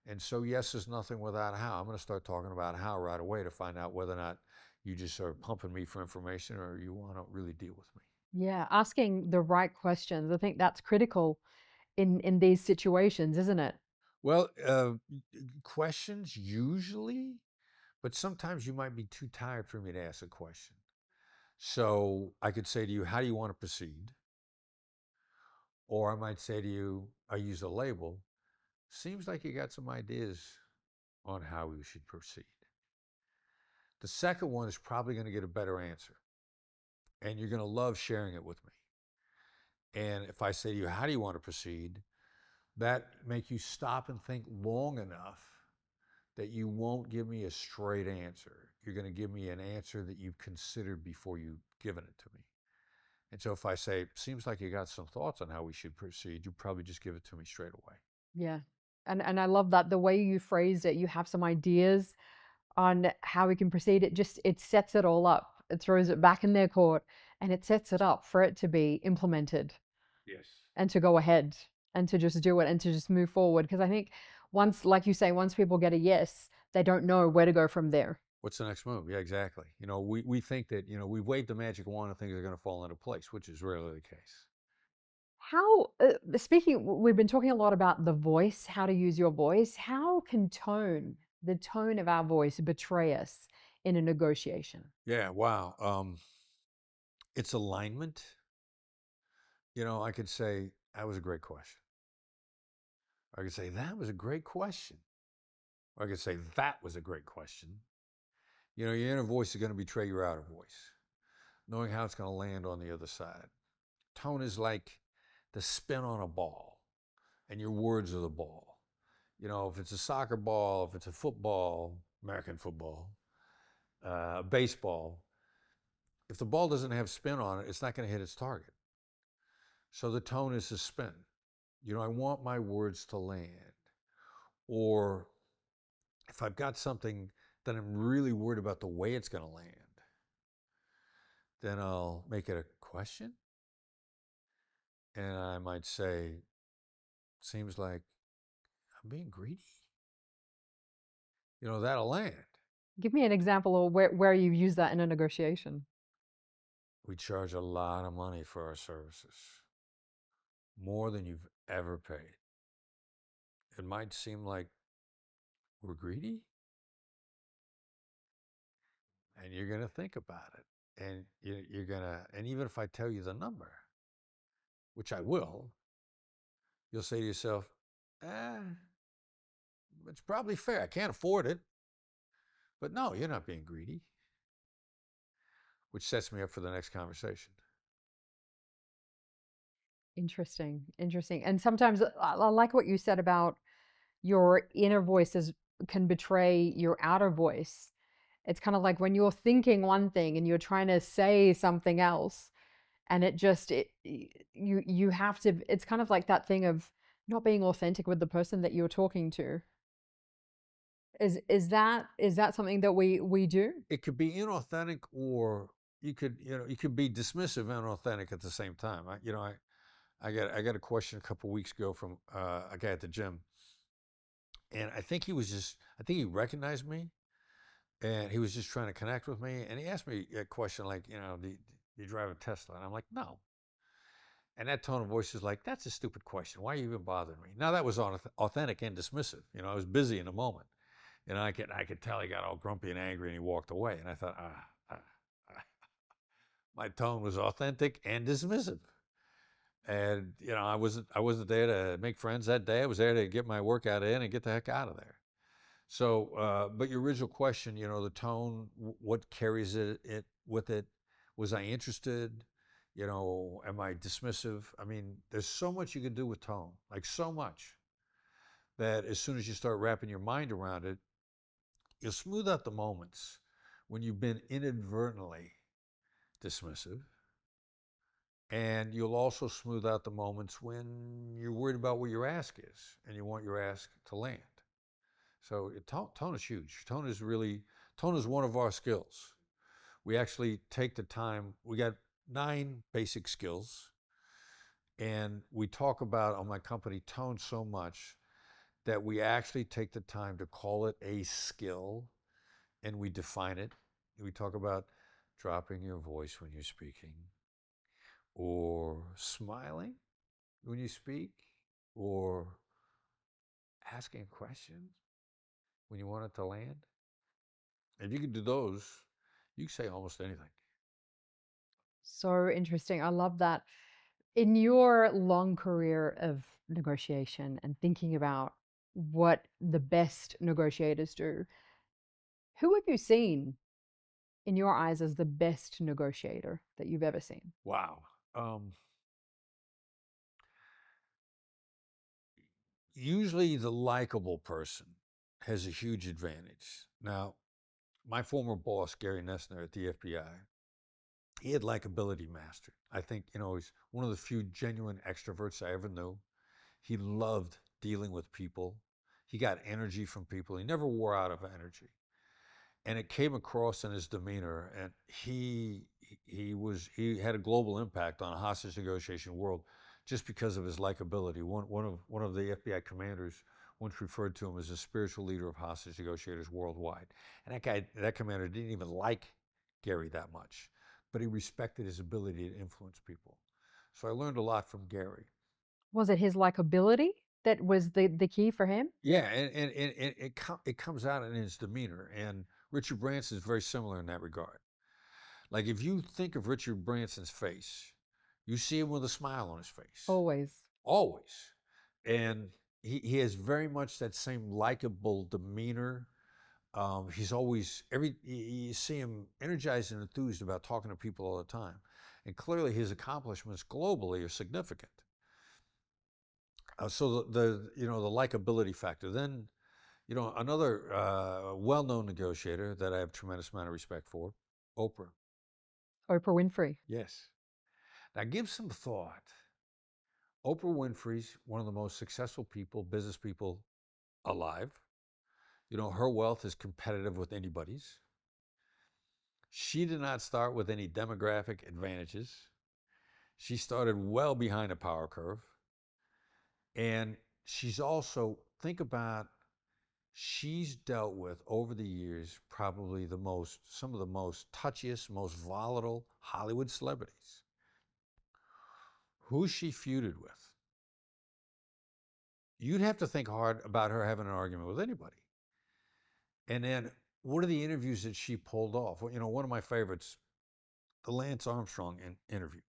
And so yes is nothing without how. I'm going to start talking about how right away to find out whether or not you just are pumping me for information or you want to really deal with me. Yeah, asking the right questions. I think that's critical in these situations, isn't it? Well, questions usually, but sometimes you might be too tired for me to ask a question. So I could say to you, how do you want to proceed? Or I might say to you, I use a label, seems like you got some ideas on how we should proceed. The second one is probably going to get a better answer, and you're going to love sharing it with me. And if I say to you, how do you want to proceed? That make you stop and think long enough that you won't give me a straight answer. You're going to give me an answer that you've considered before you've given it to me. And so if I say, seems like you got some thoughts on how we should proceed, you probably just give it to me straight away. Yeah. And I love that the way you phrased it, you have some ideas on how we can proceed. It sets it all up. It throws it back in their court and it sets it up for it to be implemented. Yes. And to go ahead and to just do it and to just move forward. Because I think once, like you say, once people get a yes, they don't know where to go from there. What's the next move? Yeah, exactly. We think that, we've waved the magic wand and things are going to fall into place, which is rarely the case. How, we've been talking a lot about the voice, how to use your voice. How can the tone of our voice betray us in a negotiation? Yeah, wow. It's alignment. I could say, that was a great question. Or I could say, that was a great question. Or I could say, that was a great question. Your inner voice is going to betray your outer voice, knowing how it's going to land on the other side. Tone is like the spin on a ball, and your words are the ball. If it's a soccer ball, if it's a football, American football, baseball, if the ball doesn't have spin on it, it's not going to hit its target. So the tone is the spin. I want my words to land. or if I've got something that I'm really worried about the way it's going to land, then I'll make it a question. And I might say, seems like I'm being greedy. That'll land. Give me an example of where you use that in a negotiation. We charge a lot of money for our services, more than you've ever paid. It might seem like we're greedy, and you're going to think about it. And you're going to, and even if I tell you the number, which I will, you'll say to yourself, it's probably fair. I can't afford it. But no, you're not being greedy, which sets me up for the next conversation. Interesting, interesting. And sometimes I like what you said about your inner voices can betray your outer voice. It's kind of like when you're thinking one thing and you're trying to say something else, and you have to, it's kind of like that thing of not being authentic with the person that you're talking to. Is that something that we do? It could be inauthentic, or you could be dismissive and authentic at the same time. I got a question a couple weeks ago from a guy at the gym, and I think he recognized me, and he was just trying to connect with me, and he asked me a question like, do you drive a Tesla? And I'm like, no. And that tone of voice is like, that's a stupid question. Why are you even bothering me? Now that was authentic and dismissive. I was busy in the moment. I could tell he got all grumpy and angry, and he walked away. And I thought, my tone was authentic and dismissive. And I wasn't there to make friends that day. I was there to get my workout in and get the heck out of there. So, but your original question, the tone, what carries it with it? Was I interested? Am I dismissive? I mean, there's so much you can do with tone, like so much, that as soon as you start wrapping your mind around it, you'll smooth out the moments when you've been inadvertently dismissive. And you'll also smooth out the moments when you're worried about what your ask is and you want your ask to land. So tone is huge. Tone is one of our skills. We actually take the time. We got 9 basic skills. And we talk about on my company tone so much that we actually take the time to call it a skill, and we define it. We talk about dropping your voice when you're speaking, or smiling when you speak, or asking a question when you want it to land. If you can do those, you can say almost anything. So interesting. I love that. In your long career of negotiation and thinking about what the best negotiators do, who have you seen in your eyes as the best negotiator that you've ever seen? Wow. Usually the likable person has a huge advantage. Now, my former boss, Gary Nessner at the FBI, he had likability mastered. I think, he's one of the few genuine extroverts I ever knew. He loved dealing with people. He got energy from people. He never wore out of energy. And it came across in his demeanor, and he had a global impact on a hostage negotiation world just because of his likability. One of the FBI commanders once referred to him as a spiritual leader of hostage negotiators worldwide. And that commander didn't even like Gary that much, but he respected his ability to influence people. So I learned a lot from Gary. Was it his likability that was the key for him? Yeah, and it comes out in his demeanor. And Richard Branson is very similar in that regard. Like if you think of Richard Branson's face, you see him with a smile on his face. Always. Always. And he has very much that same likable demeanor. He's always, you see him energized and enthused about talking to people all the time. And clearly his accomplishments globally are significant. So the likability factor. Then, another well-known negotiator that I have a tremendous amount of respect for, Oprah. Oprah Winfrey. Yes. Now give some thought. Oprah Winfrey's one of the most successful people, business people alive. Her wealth is competitive with anybody's. She did not start with any demographic advantages. She started well behind the power curve. And she's also, think about, she's dealt with over the years probably some of the most touchiest, most volatile Hollywood celebrities. Who's she feuded with? You'd have to think hard about her having an argument with anybody. And then what are the interviews that she pulled off? Well, one of my favorites, the Lance Armstrong interview.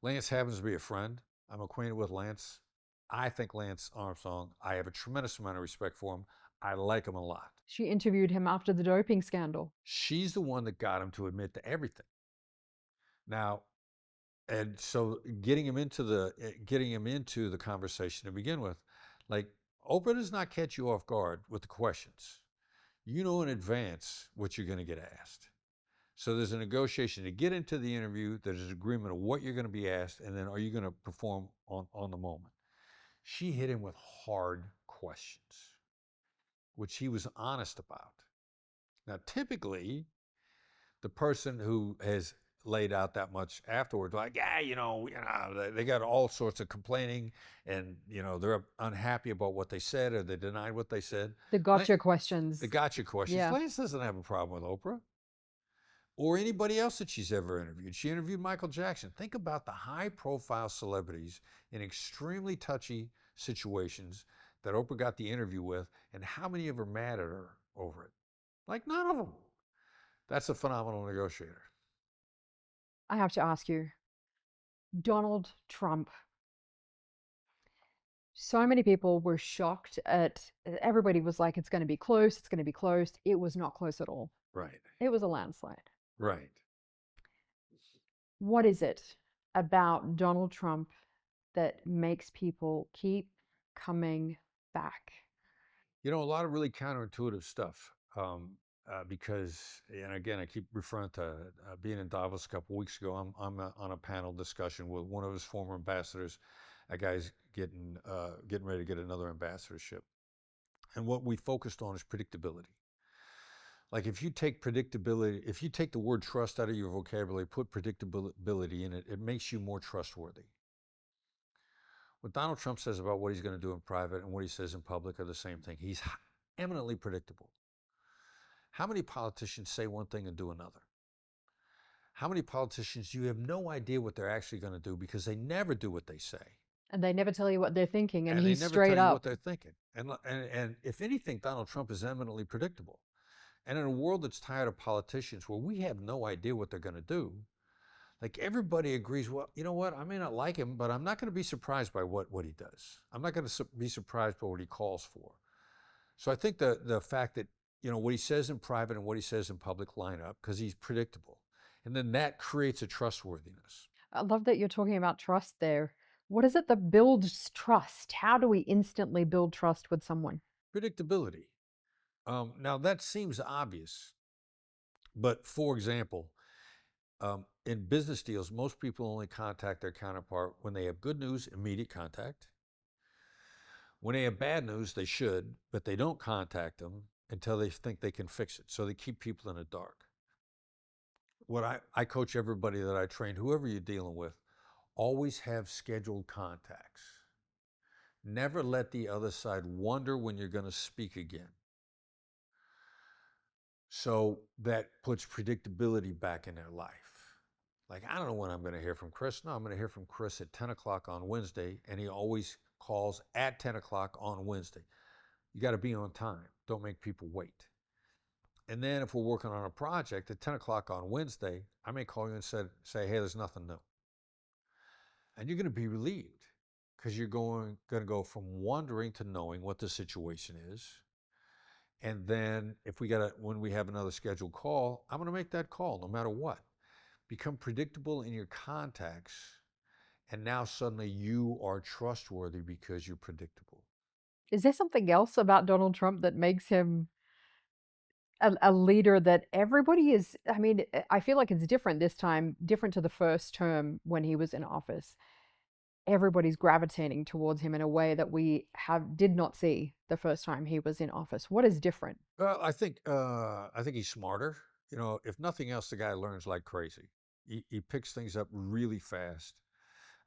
Lance happens to be a friend. I'm acquainted with Lance. I think Lance Armstrong, I have a tremendous amount of respect for him. I like him a lot. She interviewed him after the doping scandal. She's the one that got him to admit to everything. Now, and so getting him into the conversation to begin with, like, Oprah does not catch you off guard with the questions. You know in advance what you're going to get asked. So there's a negotiation to get into the interview. There's an agreement of what you're going to be asked, and then are you going to perform on the moment. She hit him with hard questions, which he was honest about. Now, typically, the person who has laid out that much afterwards, like, they got all sorts of complaining, and they're unhappy about what they said, or they denied what they said. The gotcha questions. The gotcha questions. Yeah. Lance doesn't have a problem with Oprah or anybody else that she's ever interviewed. She interviewed Michael Jackson. Think about the high-profile celebrities in extremely touchy situations that Oprah got the interview with, and how many of them mad at her over it? Like, none of them. That's a phenomenal negotiator. I have to ask you, Donald Trump. So many people were shocked everybody was like, it's going to be close, it's going to be close. It was not close at all. Right. It was a landslide. Right. What is it about Donald Trump that makes people keep coming back? A lot of really counterintuitive stuff. Because, and again, I keep referring to being in Davos a couple weeks ago. I'm on a panel discussion with one of his former ambassadors. That guy's getting ready to get another ambassadorship. And what we focused on is predictability. Like, if you take predictability, if you take the word trust out of your vocabulary, put predictability in it, it makes you more trustworthy. What Donald Trump says about what he's going to do in private and what he says in public are the same thing. He's eminently predictable. How many politicians say one thing and do another? How many politicians you have no idea what they're actually going to do because they never do what they say? And they never tell you what they're thinking, and he's they never straight tell you up. what they're thinking. And if anything, Donald Trump is eminently predictable. And in a world that's tired of politicians where we have no idea what they're going to do, like, everybody agrees, well, you know what? I may not like him, but I'm not going to be surprised by what he does. I'm not going to be surprised by what he calls for. So I think the fact that, what he says in private and what he says in public line up, because he's predictable. And then that creates a trustworthiness. I love that you're talking about trust there. What is it that builds trust? How do we instantly build trust with someone? Predictability. Now, that seems obvious. But, for example, in business deals, most people only contact their counterpart when they have good news, immediate contact. When they have bad news, they should, but they don't contact them until they think they can fix it. So they keep people in the dark. What I coach everybody that I train, whoever you're dealing with, always have scheduled contacts. Never let the other side wonder when you're going to speak again. So that puts predictability back in their life. Like, I don't know when I'm going to hear from Chris. No, I'm going to hear from Chris at 10 o'clock on Wednesday, and he always calls at 10 o'clock on Wednesday. You got to be on time. Don't make people wait. And then if we're working on a project at 10 o'clock on Wednesday, I may call you and say, hey, there's nothing new. And you're going to be relieved because you're going to go from wondering to knowing what the situation is. And then when we have another scheduled call, I'm going to make that call no matter what. Become predictable in your contacts. And now suddenly you are trustworthy because you're predictable. Is there something else about Donald Trump that makes him a leader that everybody is? I mean, I feel like it's different this time, different to the first term when he was in office. everybody's gravitating towards him in a way that we did not see the first time he was in office. What is different? Well, I think he's smarter. You know, if nothing else, the guy learns like crazy. He picks things up really fast.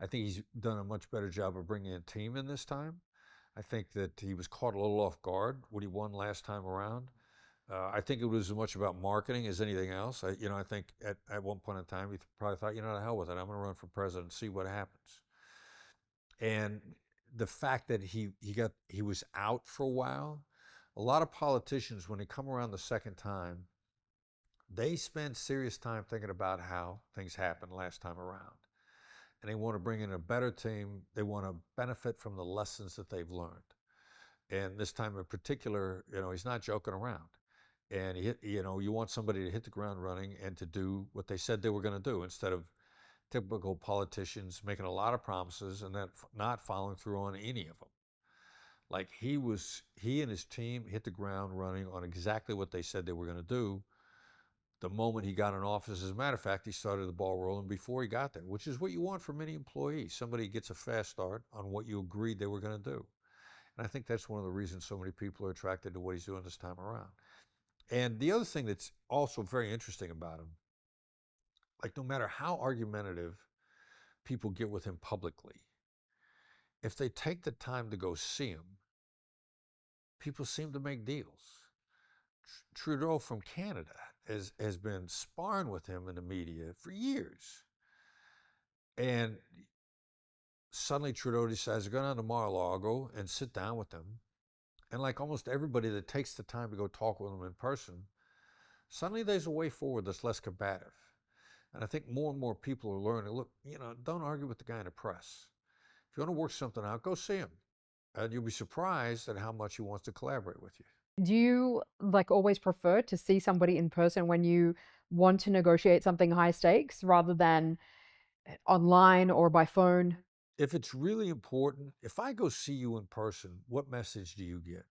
I think he's done a much better job of bringing a team in this time. I think that he was caught a little off guard when he won last time around. I think it was as much about marketing as anything else. I think at one point in time, he probably thought, the hell with it. I'm going to run for president and see what happens. And the fact that he was out for a while, a lot of politicians, when they come around the second time, they spend serious time thinking about how things happened last time around. And they want to bring in a better team. They want to benefit from the lessons that they've learned. And this time in particular, he's not joking around. And you want somebody to hit the ground running and to do what they said they were going to do, instead of typical politicians making a lot of promises and then not following through on any of them. Like he and his team hit the ground running on exactly what they said they were going to do the moment he got in office. As a matter of fact, he started the ball rolling before he got there, which is what you want from any employee. Somebody gets a fast start on what you agreed they were going to do. And I think that's one of the reasons so many people are attracted to what he's doing this time around. And the other thing that's also very interesting about him, like no matter how argumentative people get with him publicly, if they take the time to go see him, people seem to make deals. Trudeau from Canada has been sparring with him in the media for years. And suddenly Trudeau decides to go down to Mar-a-Lago and sit down with them. And like almost everybody that takes the time to go talk with them in person, suddenly there's a way forward that's less combative. And I think more and more people are learning, look, don't argue with the guy in the press. If you want to work something out, go see him. And you'll be surprised at how much he wants to collaborate with you. Do you always prefer to see somebody in person when you want to negotiate something high stakes rather than online or by phone? If it's really important, if I go see you in person, what message do you get?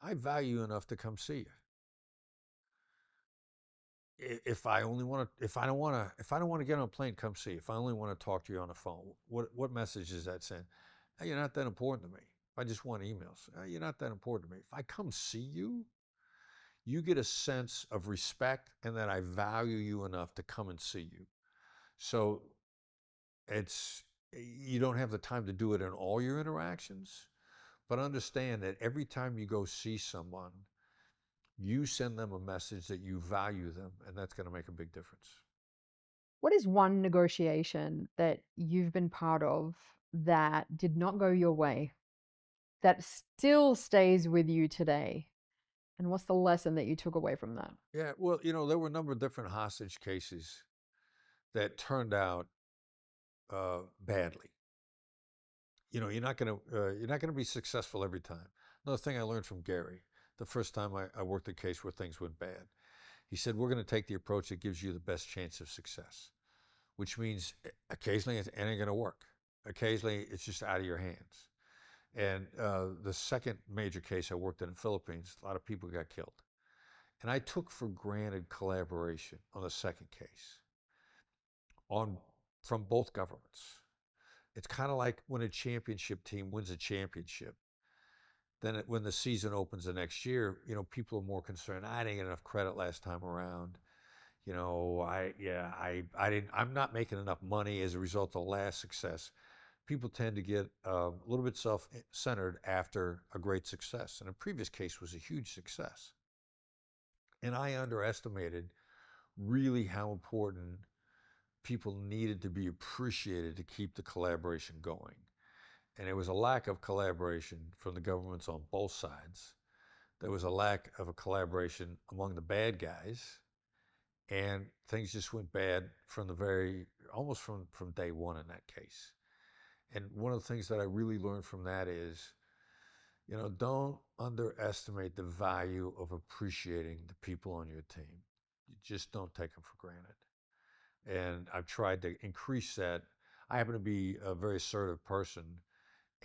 I value you enough to come see you. If I don't want to get on a plane, come see you. If I only want to talk to you on the phone, what message is that saying? Hey, you're not that important to me. If I just want emails, hey, you're not that important to me. If I come see you, you get a sense of respect and that I value you enough to come and see you. So you don't have the time to do it in all your interactions, but understand that every time you go see someone, you send them a message that you value them, and that's going to make a big difference. What is one negotiation that you've been part of that did not go your way, that still stays with you today? And what's the lesson that you took away from that? Yeah, well, there were a number of different hostage cases that turned out badly. You're not gonna be successful every time. Another thing I learned from Gary, the first time I worked a case where things went bad, he said, we're going to take the approach that gives you the best chance of success, which means occasionally it ain't going to work. Occasionally it's just out of your hands. And the second major case I worked in the Philippines, a lot of people got killed. And I took for granted collaboration on the second case from both governments. It's kind of like when a championship team wins a championship. Then when the season opens the next year, people are more concerned. I didn't get enough credit last time around. I'm not making enough money as a result of last success. People tend to get a little bit self-centered after a great success. And a previous case was a huge success. And I underestimated really how important people needed to be appreciated to keep the collaboration going. And there was a lack of collaboration from the governments on both sides. There was a lack of a collaboration among the bad guys, and things just went bad from almost from day one in that case. And one of the things that I really learned from that is, don't underestimate the value of appreciating the people on your team. You just don't take them for granted. And I've tried to increase that. I happen to be a very assertive person,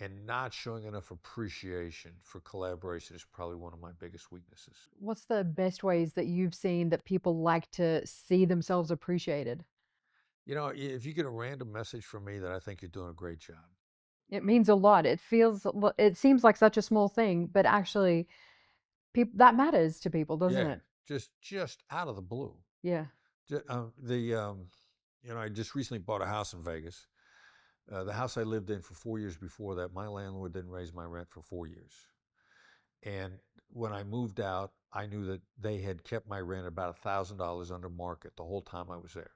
and not showing enough appreciation for collaboration is probably one of my biggest weaknesses. What's the best ways that you've seen that people like to see themselves appreciated? If you get a random message from me, that I think you're doing a great job. It means a lot. It seems like such a small thing, but actually, people that matters to people, doesn't Yeah, it? just out of the blue. Yeah. I just recently bought a house in Vegas. The house I lived in for 4 years before that, my landlord didn't raise my rent for 4 years. And when I moved out, I knew that they had kept my rent about $1,000 under market the whole time I was there,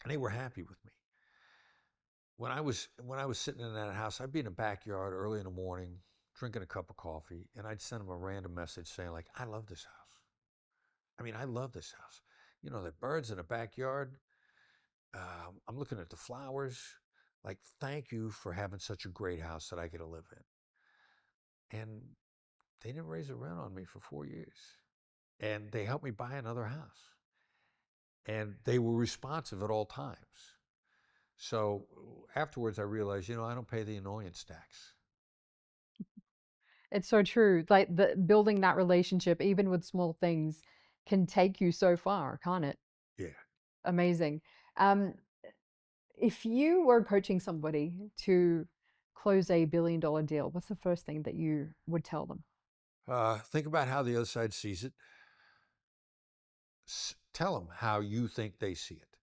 and they were happy with me. When I was sitting in that house, I'd be in the backyard early in the morning, drinking a cup of coffee, and I'd send them a random message saying, like, I love this house. I mean, I love this house. The birds in the backyard. I'm looking at the flowers. Like, thank you for having such a great house that I get to live in. And they didn't raise the rent on me for 4 years. And they helped me buy another house. And they were responsive at all times. So afterwards, I realized, I don't pay the annoyance tax. It's so true. Like building that relationship, even with small things, can take you so far, can't it? Yeah. Amazing. Um, if you were coaching somebody to close a $1 billion deal, what's the first thing that you would tell them? Think about how the other side sees it. Tell them how you think they see it.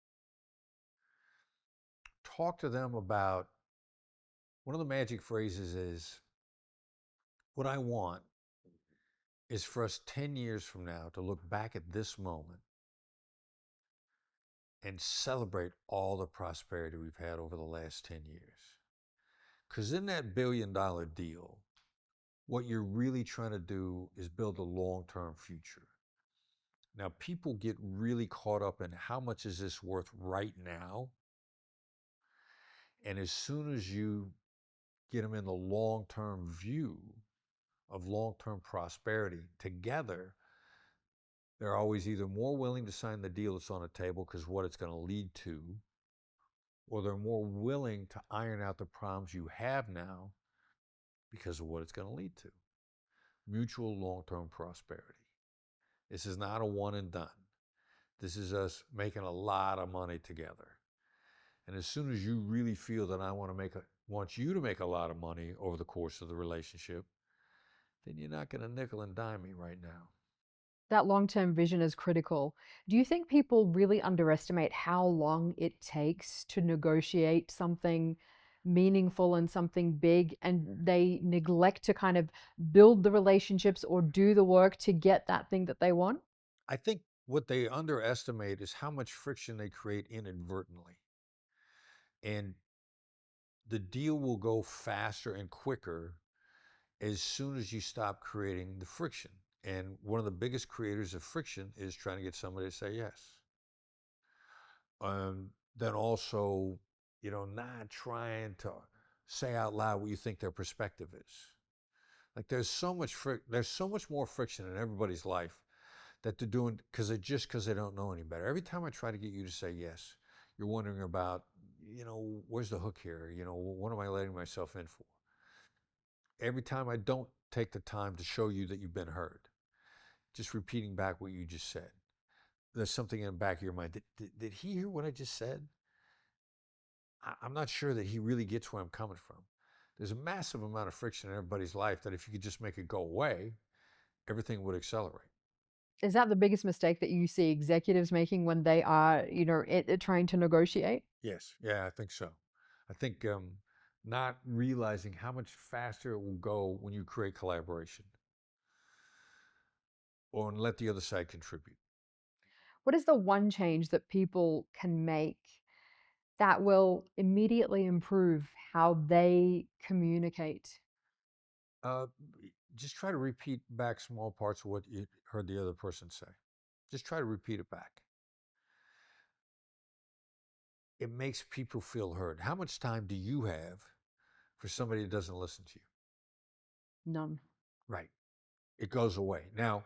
Talk to them about one of the magic phrases is, what I want is for us 10 years from now to look back at this moment and celebrate all the prosperity we've had over the last 10 years. Because in that $1 billion deal, what you're really trying to do is build a long-term future. Now, people get really caught up in how much is this worth right now? And as soon as you get them in the long-term view of long-term prosperity together, they're always either more willing to sign the deal that's on the table because what it's going to lead to, or they're more willing to iron out the problems you have now because of what it's going to lead to. Mutual long-term prosperity. This is not a one and done. This is us making a lot of money together. And as soon as you really feel that I want you to make a lot of money over the course of the relationship, then you're not going to nickel and dime me right now. That long-term vision is critical. Do you think people really underestimate how long it takes to negotiate something meaningful and something big, and they neglect to kind of build the relationships or do the work to get that thing that they want? I think what they underestimate is how much friction they create inadvertently. And the deal will go faster and quicker as soon as you stop creating the friction. And one of the biggest creators of friction is trying to get somebody to say yes. Then also, not trying to say out loud what you think their perspective is. Like there's so much more friction in everybody's life that they're doing because they don't know any better. Every time I try to get you to say yes, you're wondering about, where's the hook here? What am I letting myself in for? Every time I don't take the time to show you that you've been heard, just repeating back what you just said. There's something in the back of your mind. Did he hear what I just said? I'm not sure that he really gets where I'm coming from. There's a massive amount of friction in everybody's life that if you could just make it go away, everything would accelerate. Is that the biggest mistake that you see executives making when they are, trying to negotiate? Yes. Yeah, I think so. I think not realizing how much faster it will go when you create collaboration or let the other side contribute. What is the one change that people can make that will immediately improve how they communicate? Uh, just try to repeat back small parts of what you heard the other person say. Just try to repeat it back. It makes people feel heard. How much time do you have for somebody that doesn't listen to you? None. Right. It goes away. Now,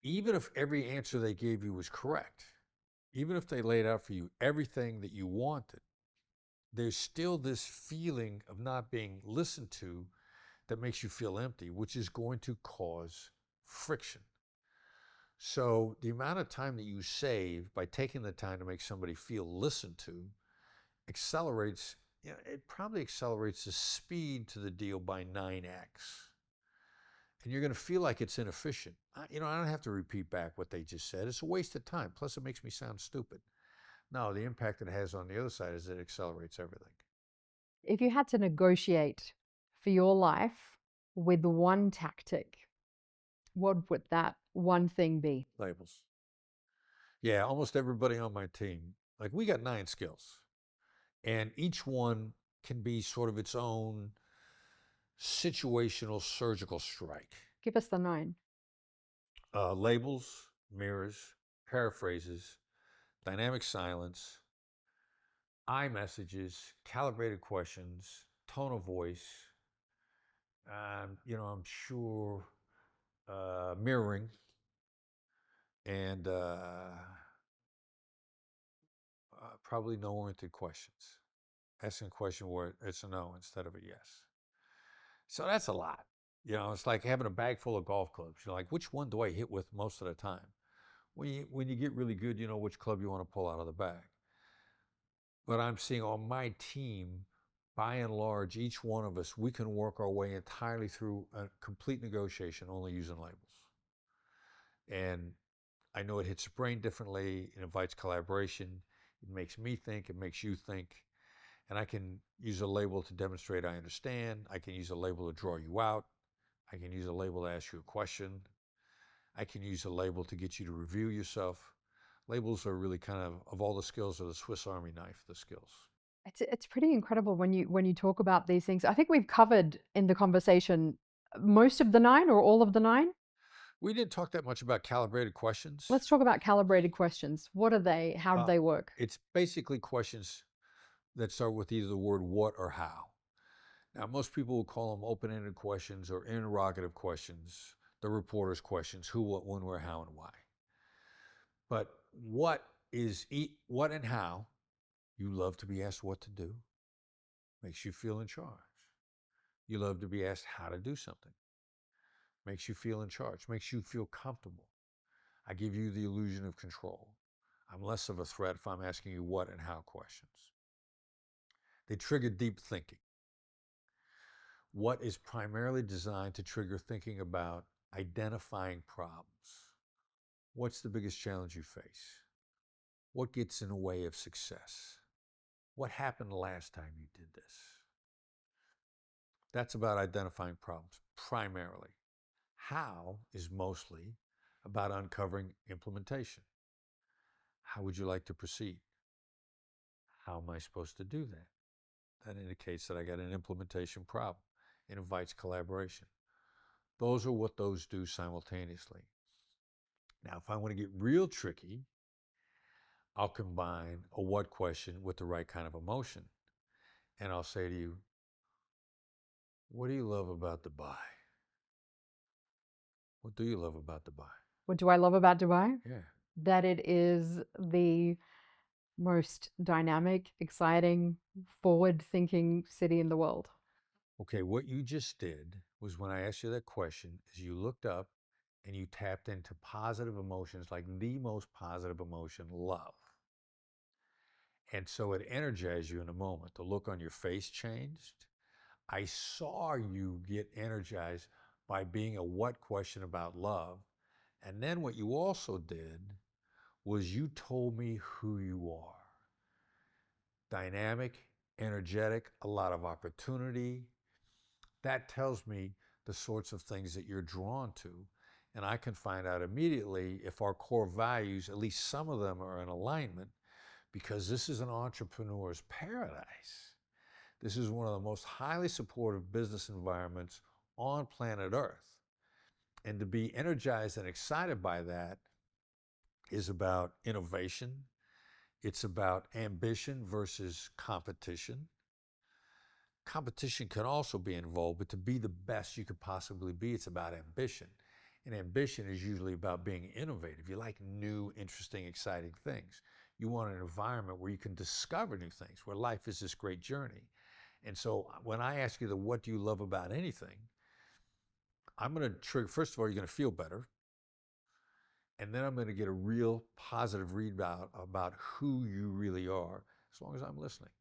even if every answer they gave you was correct, even if they laid out for you everything that you wanted, there's still this feeling of not being listened to that makes you feel empty, which is going to cause friction. So the amount of time that you save by taking the time to make somebody feel listened to accelerates, it probably accelerates the speed to the deal by 9x. And you're going to feel like it's inefficient. I don't have to repeat back what they just said. It's a waste of time. Plus, it makes me sound stupid. No, the impact it has on the other side is it accelerates everything. If you had to negotiate for your life with one tactic, what would that one thing be? Labels. Yeah, almost everybody on my team, like we got 9 skills, and each one can be sort of its own situational surgical strike. Give us the 9. Labels, mirrors, paraphrases, dynamic silence, iMessages, calibrated questions, tone of voice, I'm sure mirroring, and probably no-oriented questions. Asking a question where it's a no instead of a yes. So that's a lot. It's like having a bag full of golf clubs. You're like, which one do I hit with most of the time? When you get really good, you know which club you want to pull out of the bag. But I'm seeing on my team, by and large, each one of us, we can work our way entirely through a complete negotiation only using labels. And I know it hits the brain differently. It invites collaboration. It makes me think. It makes you think. And I can use a label to demonstrate I understand. I can use a label to draw you out. I can use a label to ask you a question. I can use a label to get you to review yourself. Labels are really kind of all the skills, are the Swiss Army knife, the skills. It's pretty incredible when you talk about these things. I think we've covered in the conversation most of the 9 or all of the 9. We didn't talk that much about calibrated questions. Let's talk about calibrated questions. What are they? How do they work? It's basically questions that start with either the word what or how. Now, most people will call them open-ended questions or interrogative questions, the reporter's questions, who, what, when, where, how, and why. But what and how, you love to be asked what to do, makes you feel in charge. You love to be asked how to do something, makes you feel in charge, makes you feel comfortable. I give you the illusion of control. I'm less of a threat if I'm asking you what and how questions. They trigger deep thinking. What is primarily designed to trigger thinking about identifying problems. What's the biggest challenge you face? What gets in the way of success? What happened the last time you did this? That's about identifying problems, primarily. How is mostly about uncovering implementation. How would you like to proceed? How am I supposed to do that? That indicates that I got an implementation problem. It invites collaboration. Those are what those do simultaneously. Now, if I want to get real tricky, I'll combine a what question with the right kind of emotion. And I'll say to you, what do you love about Dubai? What do you love about Dubai? What do I love about Dubai? Yeah. That it is the most dynamic, exciting, forward-thinking city in the world. Okay, what you just did was, when I asked you that question, is you looked up and you tapped into positive emotions, like the most positive emotion, love. And so it energized you in a moment. The look on your face changed. I saw you get energized by being a what question about love. And then what you also did was you told me who you are. Dynamic, energetic, a lot of opportunity. That tells me the sorts of things that you're drawn to. And I can find out immediately if our core values, at least some of them, are in alignment, because this is an entrepreneur's paradise. This is one of the most highly supportive business environments on planet Earth. And to be energized and excited by that is about innovation. It's about ambition versus competition. Competition can also be involved, but to be the best you could possibly be, it's about ambition. And ambition is usually about being innovative. You like new, interesting, exciting things. You want an environment where you can discover new things, where life is this great journey. And so when I ask you what do you love about anything, I'm going to trigger, first of all, you're going to feel better. and then I'm going to get a real positive readout about who you really are, as long as I'm listening.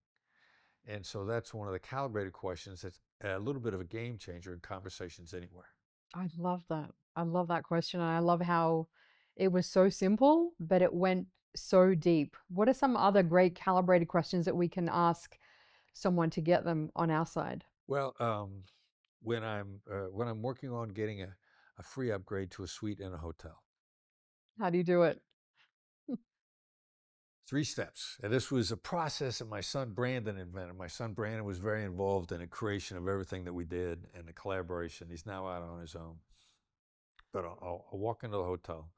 And so that's one of the calibrated questions that's a little bit of a game changer in conversations anywhere. I love that. I love that question. And I love how it was so simple, but it went so deep. What are some other great calibrated questions that we can ask someone to get them on our side? Well, when I'm working on getting a free upgrade to a suite in a hotel, How do you do it? 3 steps. And this was a process that my son Brandon invented. My son Brandon was very involved in the creation of everything that we did and the collaboration. He's now out on his own. But I'll walk into the hotel,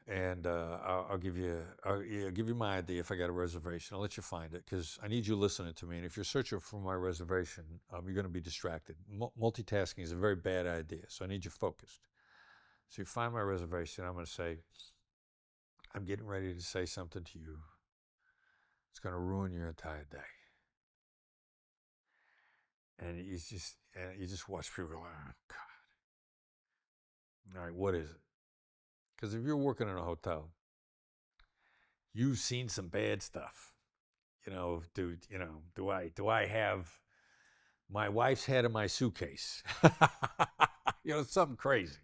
and I'll give you my idea if I got a reservation. I'll let you find it because I need you listening to me. And if you're searching for my reservation, you're going to be distracted. Multitasking is a very bad idea, so I need you focused. So you find my reservation. I'm going to say, I'm getting ready to say something to you. It's going to ruin your entire day. And you just watch people go, oh, God. All right, what is it? Because if you're working in a hotel, you've seen some bad stuff. Do I have my wife's head in my suitcase? Something crazy.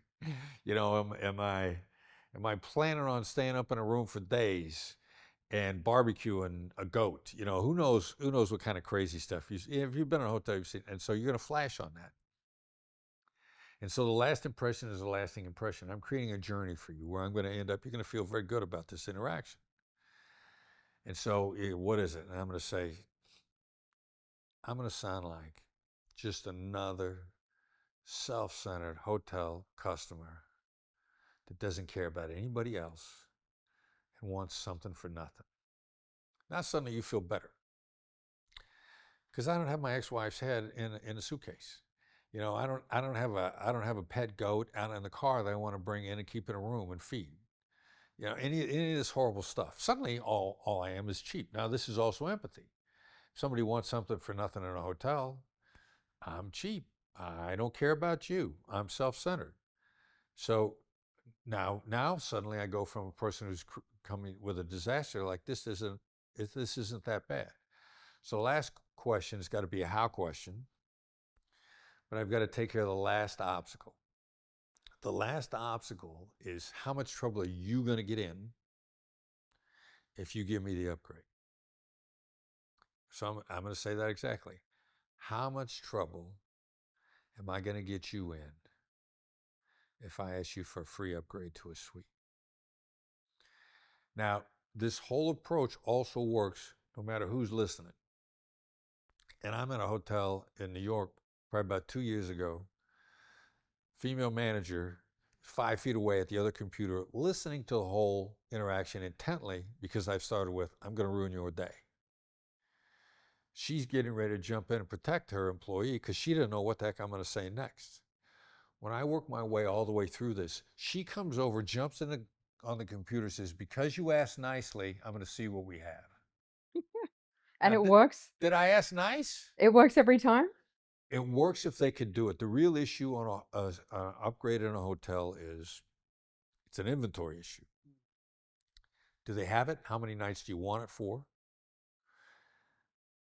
Am I planning on staying up in a room for days and barbecuing a goat? Who knows what kind of crazy stuff. If you've been in a hotel, you've seen, and so you're going to flash on that. And so the last impression is a lasting impression. I'm creating a journey for you where I'm going to end up, you're going to feel very good about this interaction. And so what is it? And I'm going to say, I'm going to sound like just another self-centered hotel customer that doesn't care about anybody else and wants something for nothing. Now suddenly you feel better because I don't have my ex-wife's head in a suitcase. I don't have a pet goat out in the car that I want to bring in and keep in a room and feed. Any of this horrible stuff. Suddenly all I am is cheap. Now this is also empathy. If somebody wants something for nothing in a hotel, I'm cheap. I don't care about you. I'm self-centered. So now suddenly I go from a person who's coming with a disaster like this isn't that bad. So the last question has got to be a how question. But I've got to take care of the last obstacle. The last obstacle is how much trouble are you going to get in if you give me the upgrade? So I'm going to say that exactly. How much trouble am I going to get you in if I ask you for a free upgrade to a suite? Now, this whole approach also works no matter who's listening. And I'm in a hotel in New York probably about 2 years ago. Female manager, 5 feet away at the other computer, listening to the whole interaction intently because I've started with, I'm going to ruin your day. She's getting ready to jump in and protect her employee because she didn't know what the heck I'm going to say next. When I work my way all the way through this, she comes over, jumps on the computer, says, because you asked nicely, I'm going to see what we have. And Now, it works. Did I ask nice? It works every time. It works if they could do it. The real issue on an upgrade in a hotel is it's an inventory issue. Do they have it? How many nights do you want it for?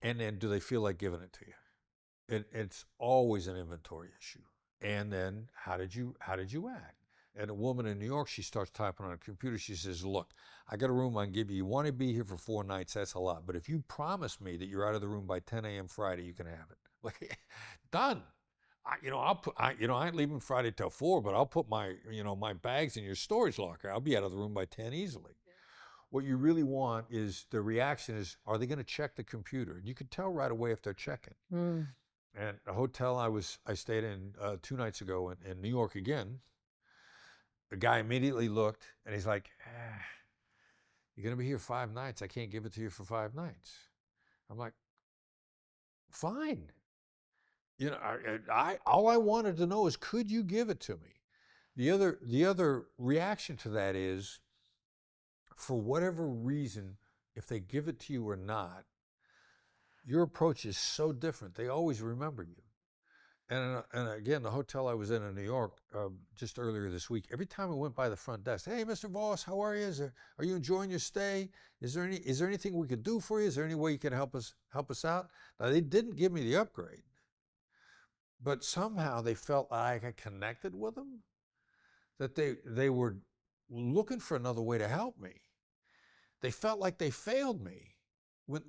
And then do they feel like giving it to you? It's always an inventory issue. And then how did you act? And a woman in New York, she starts typing on a computer. She says, look, I got a room I can give you. You want to be here for 4 nights, that's a lot. But if you promise me that you're out of the room by 10 a.m. Friday, you can have it. Like, done. I ain't leaving Friday till 4, but I'll put my bags in your storage locker. I'll be out of the room by 10 easily. What you really want is the reaction is, are they going to check the computer? And you can tell right away if they're checking. Mm. And a hotel I stayed in 2 nights ago in New York again, the guy immediately looked and he's like, you're going to be here 5 nights. I can't give it to you for 5 nights. I'm like, fine. All I wanted to know is, could you give it to me? The other reaction to that is, for whatever reason, if they give it to you or not, your approach is so different. They always remember you. And again, the hotel I was in New York just earlier this week, every time I went by the front desk, hey, Mr. Voss, how are you? Are you enjoying your stay? Is there anything we could do for you? Is there any way you can help us out? Now, they didn't give me the upgrade, but somehow they felt like I connected with them, that they were looking for another way to help me. They felt like they failed me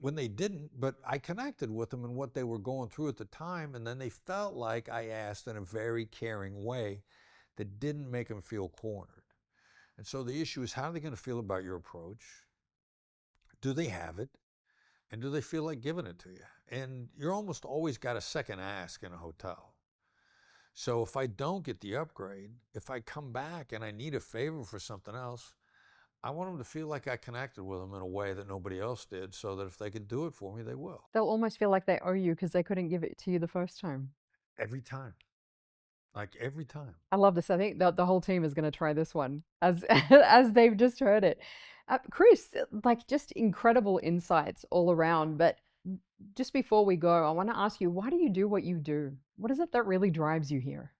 when they didn't, but I connected with them and what they were going through at the time, and then they felt like I asked in a very caring way that didn't make them feel cornered. And so the issue is, how are they going to feel about your approach? Do they have it? And do they feel like giving it to you? And you're almost always got a second ask in a hotel. So if I don't get the upgrade, if I come back and I need a favor for something else, I want them to feel like I connected with them in a way that nobody else did, so that if they could do it for me, they will. They'll almost feel like they owe you because they couldn't give it to you the first time. Every time. Like every time. I love this. I think the whole team is going to try this one as as they've just heard it. Chris, like just incredible insights all around. But just before we go, I want to ask you, why do you do what you do? What is it that really drives you here?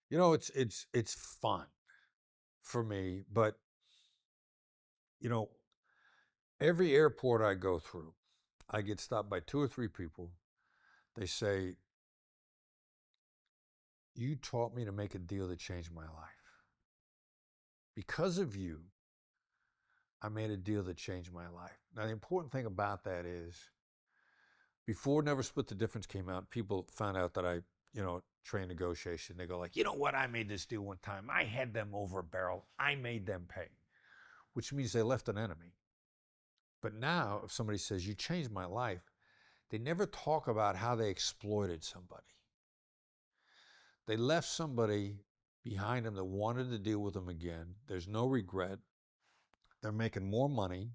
You know, it's fun for me, but you know, every airport I go through, I get stopped by 2 or 3 people. They say, you taught me to make a deal that changed my life. Because of you, I made a deal that changed my life. Now, the important thing about that is, before Never Split the Difference came out, people found out that I, train negotiation. They go like, you know what? I made this deal one time. I had them over a barrel. I made them pay, which means they left an enemy. But now, if somebody says, you changed my life, they never talk about how they exploited somebody. They left somebody behind them that wanted to deal with them again. There's no regret. They're making more money.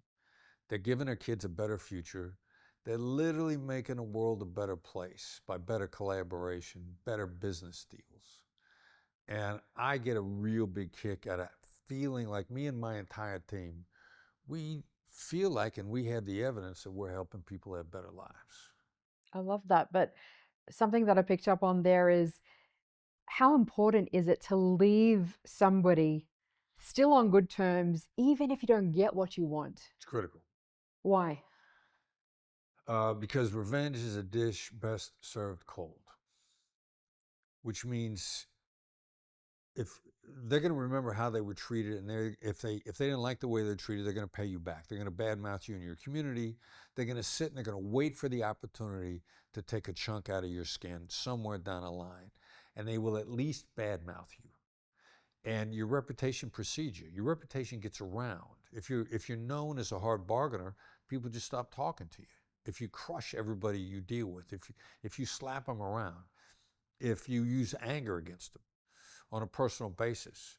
They're giving their kids a better future. They're literally making the world a better place by better collaboration, better business deals. And I get a real big kick out of feeling like me and my entire team, we feel like, and we have the evidence that we're helping people have better lives. I love that. But something that I picked up on there is, how important is it to leave somebody still on good terms, even if you don't get what you want? It's critical. Why? Because revenge is a dish best served cold, which means if they're going to remember how they were treated, and if they didn't like the way they're treated, they're going to pay you back. They're going to badmouth you in your community. They're going to sit and they're going to wait for the opportunity to take a chunk out of your skin somewhere down the line, and they will at least badmouth you. And your reputation precedes you. Your reputation gets around. If you're known as a hard bargainer, people just stop talking to you. If you crush everybody you deal with, if you slap them around, if you use anger against them on a personal basis,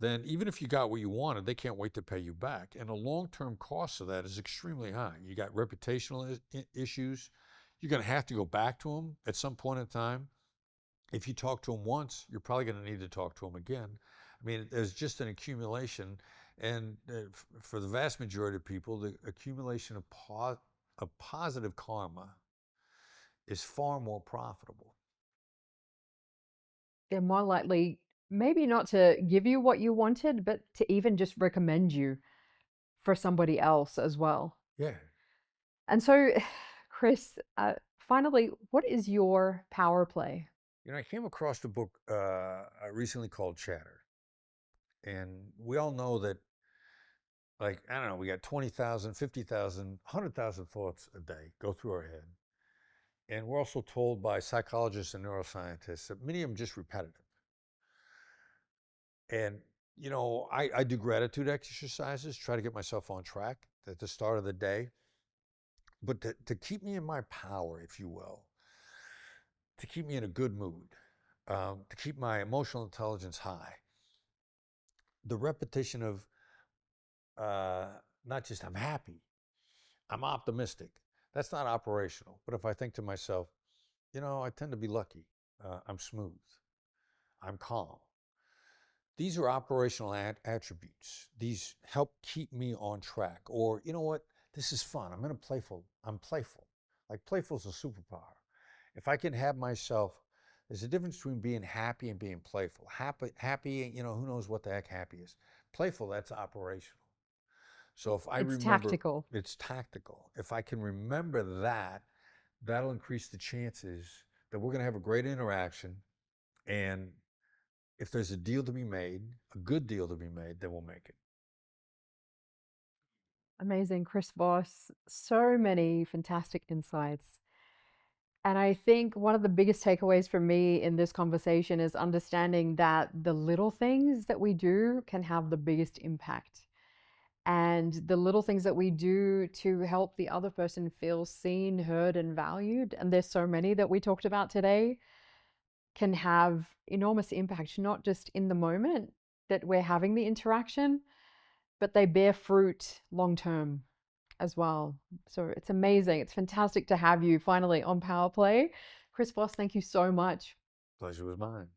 then even if you got what you wanted, they can't wait to pay you back. And the long-term cost of that is extremely high. You got reputational issues. You're going to have to go back to them at some point in time. If you talk to them once, you're probably going to need to talk to them again. I mean, there's just an accumulation. And for the vast majority of people, the accumulation of positive karma is far more profitable. They're more likely maybe not to give you what you wanted, but to even just recommend you for somebody else as well. Yeah. And so, Chris, finally, what is your power play? I came across a book recently called Chatter. And we all know that, like, I don't know, we got 20,000, 50,000, 100,000 thoughts a day go through our head. And we're also told by psychologists and neuroscientists that many of them just repetitive. And, I do gratitude exercises, try to get myself on track at the start of the day. But to keep me in my power, if you will, to keep me in a good mood, to keep my emotional intelligence high, the repetition of not just I'm happy, I'm optimistic. That's not operational. But if I think to myself, I tend to be lucky. I'm smooth. I'm calm. These are operational attributes. These help keep me on track. Or, you know what? This is fun. I'm playful. Like playful is a superpower. If I can have myself There's a difference between being happy and being playful. Happy, who knows what the heck happy is. Playful, that's operational. So if I It's remember, tactical. it's tactical. If I can remember that, that'll increase the chances that we're going to have a great interaction. And if there's a deal to be made, a good deal to be made, then we'll make it. Amazing, Chris Voss. So many fantastic insights. And I think one of the biggest takeaways for me in this conversation is understanding that the little things that we do can have the biggest impact. And the little things that we do to help the other person feel seen, heard, and valued, and there's so many that we talked about today, can have enormous impact, not just in the moment that we're having the interaction, but they bear fruit long term as well. So it's amazing. It's fantastic to have you finally on Power Play. Chris Voss, thank you so much. Pleasure was mine.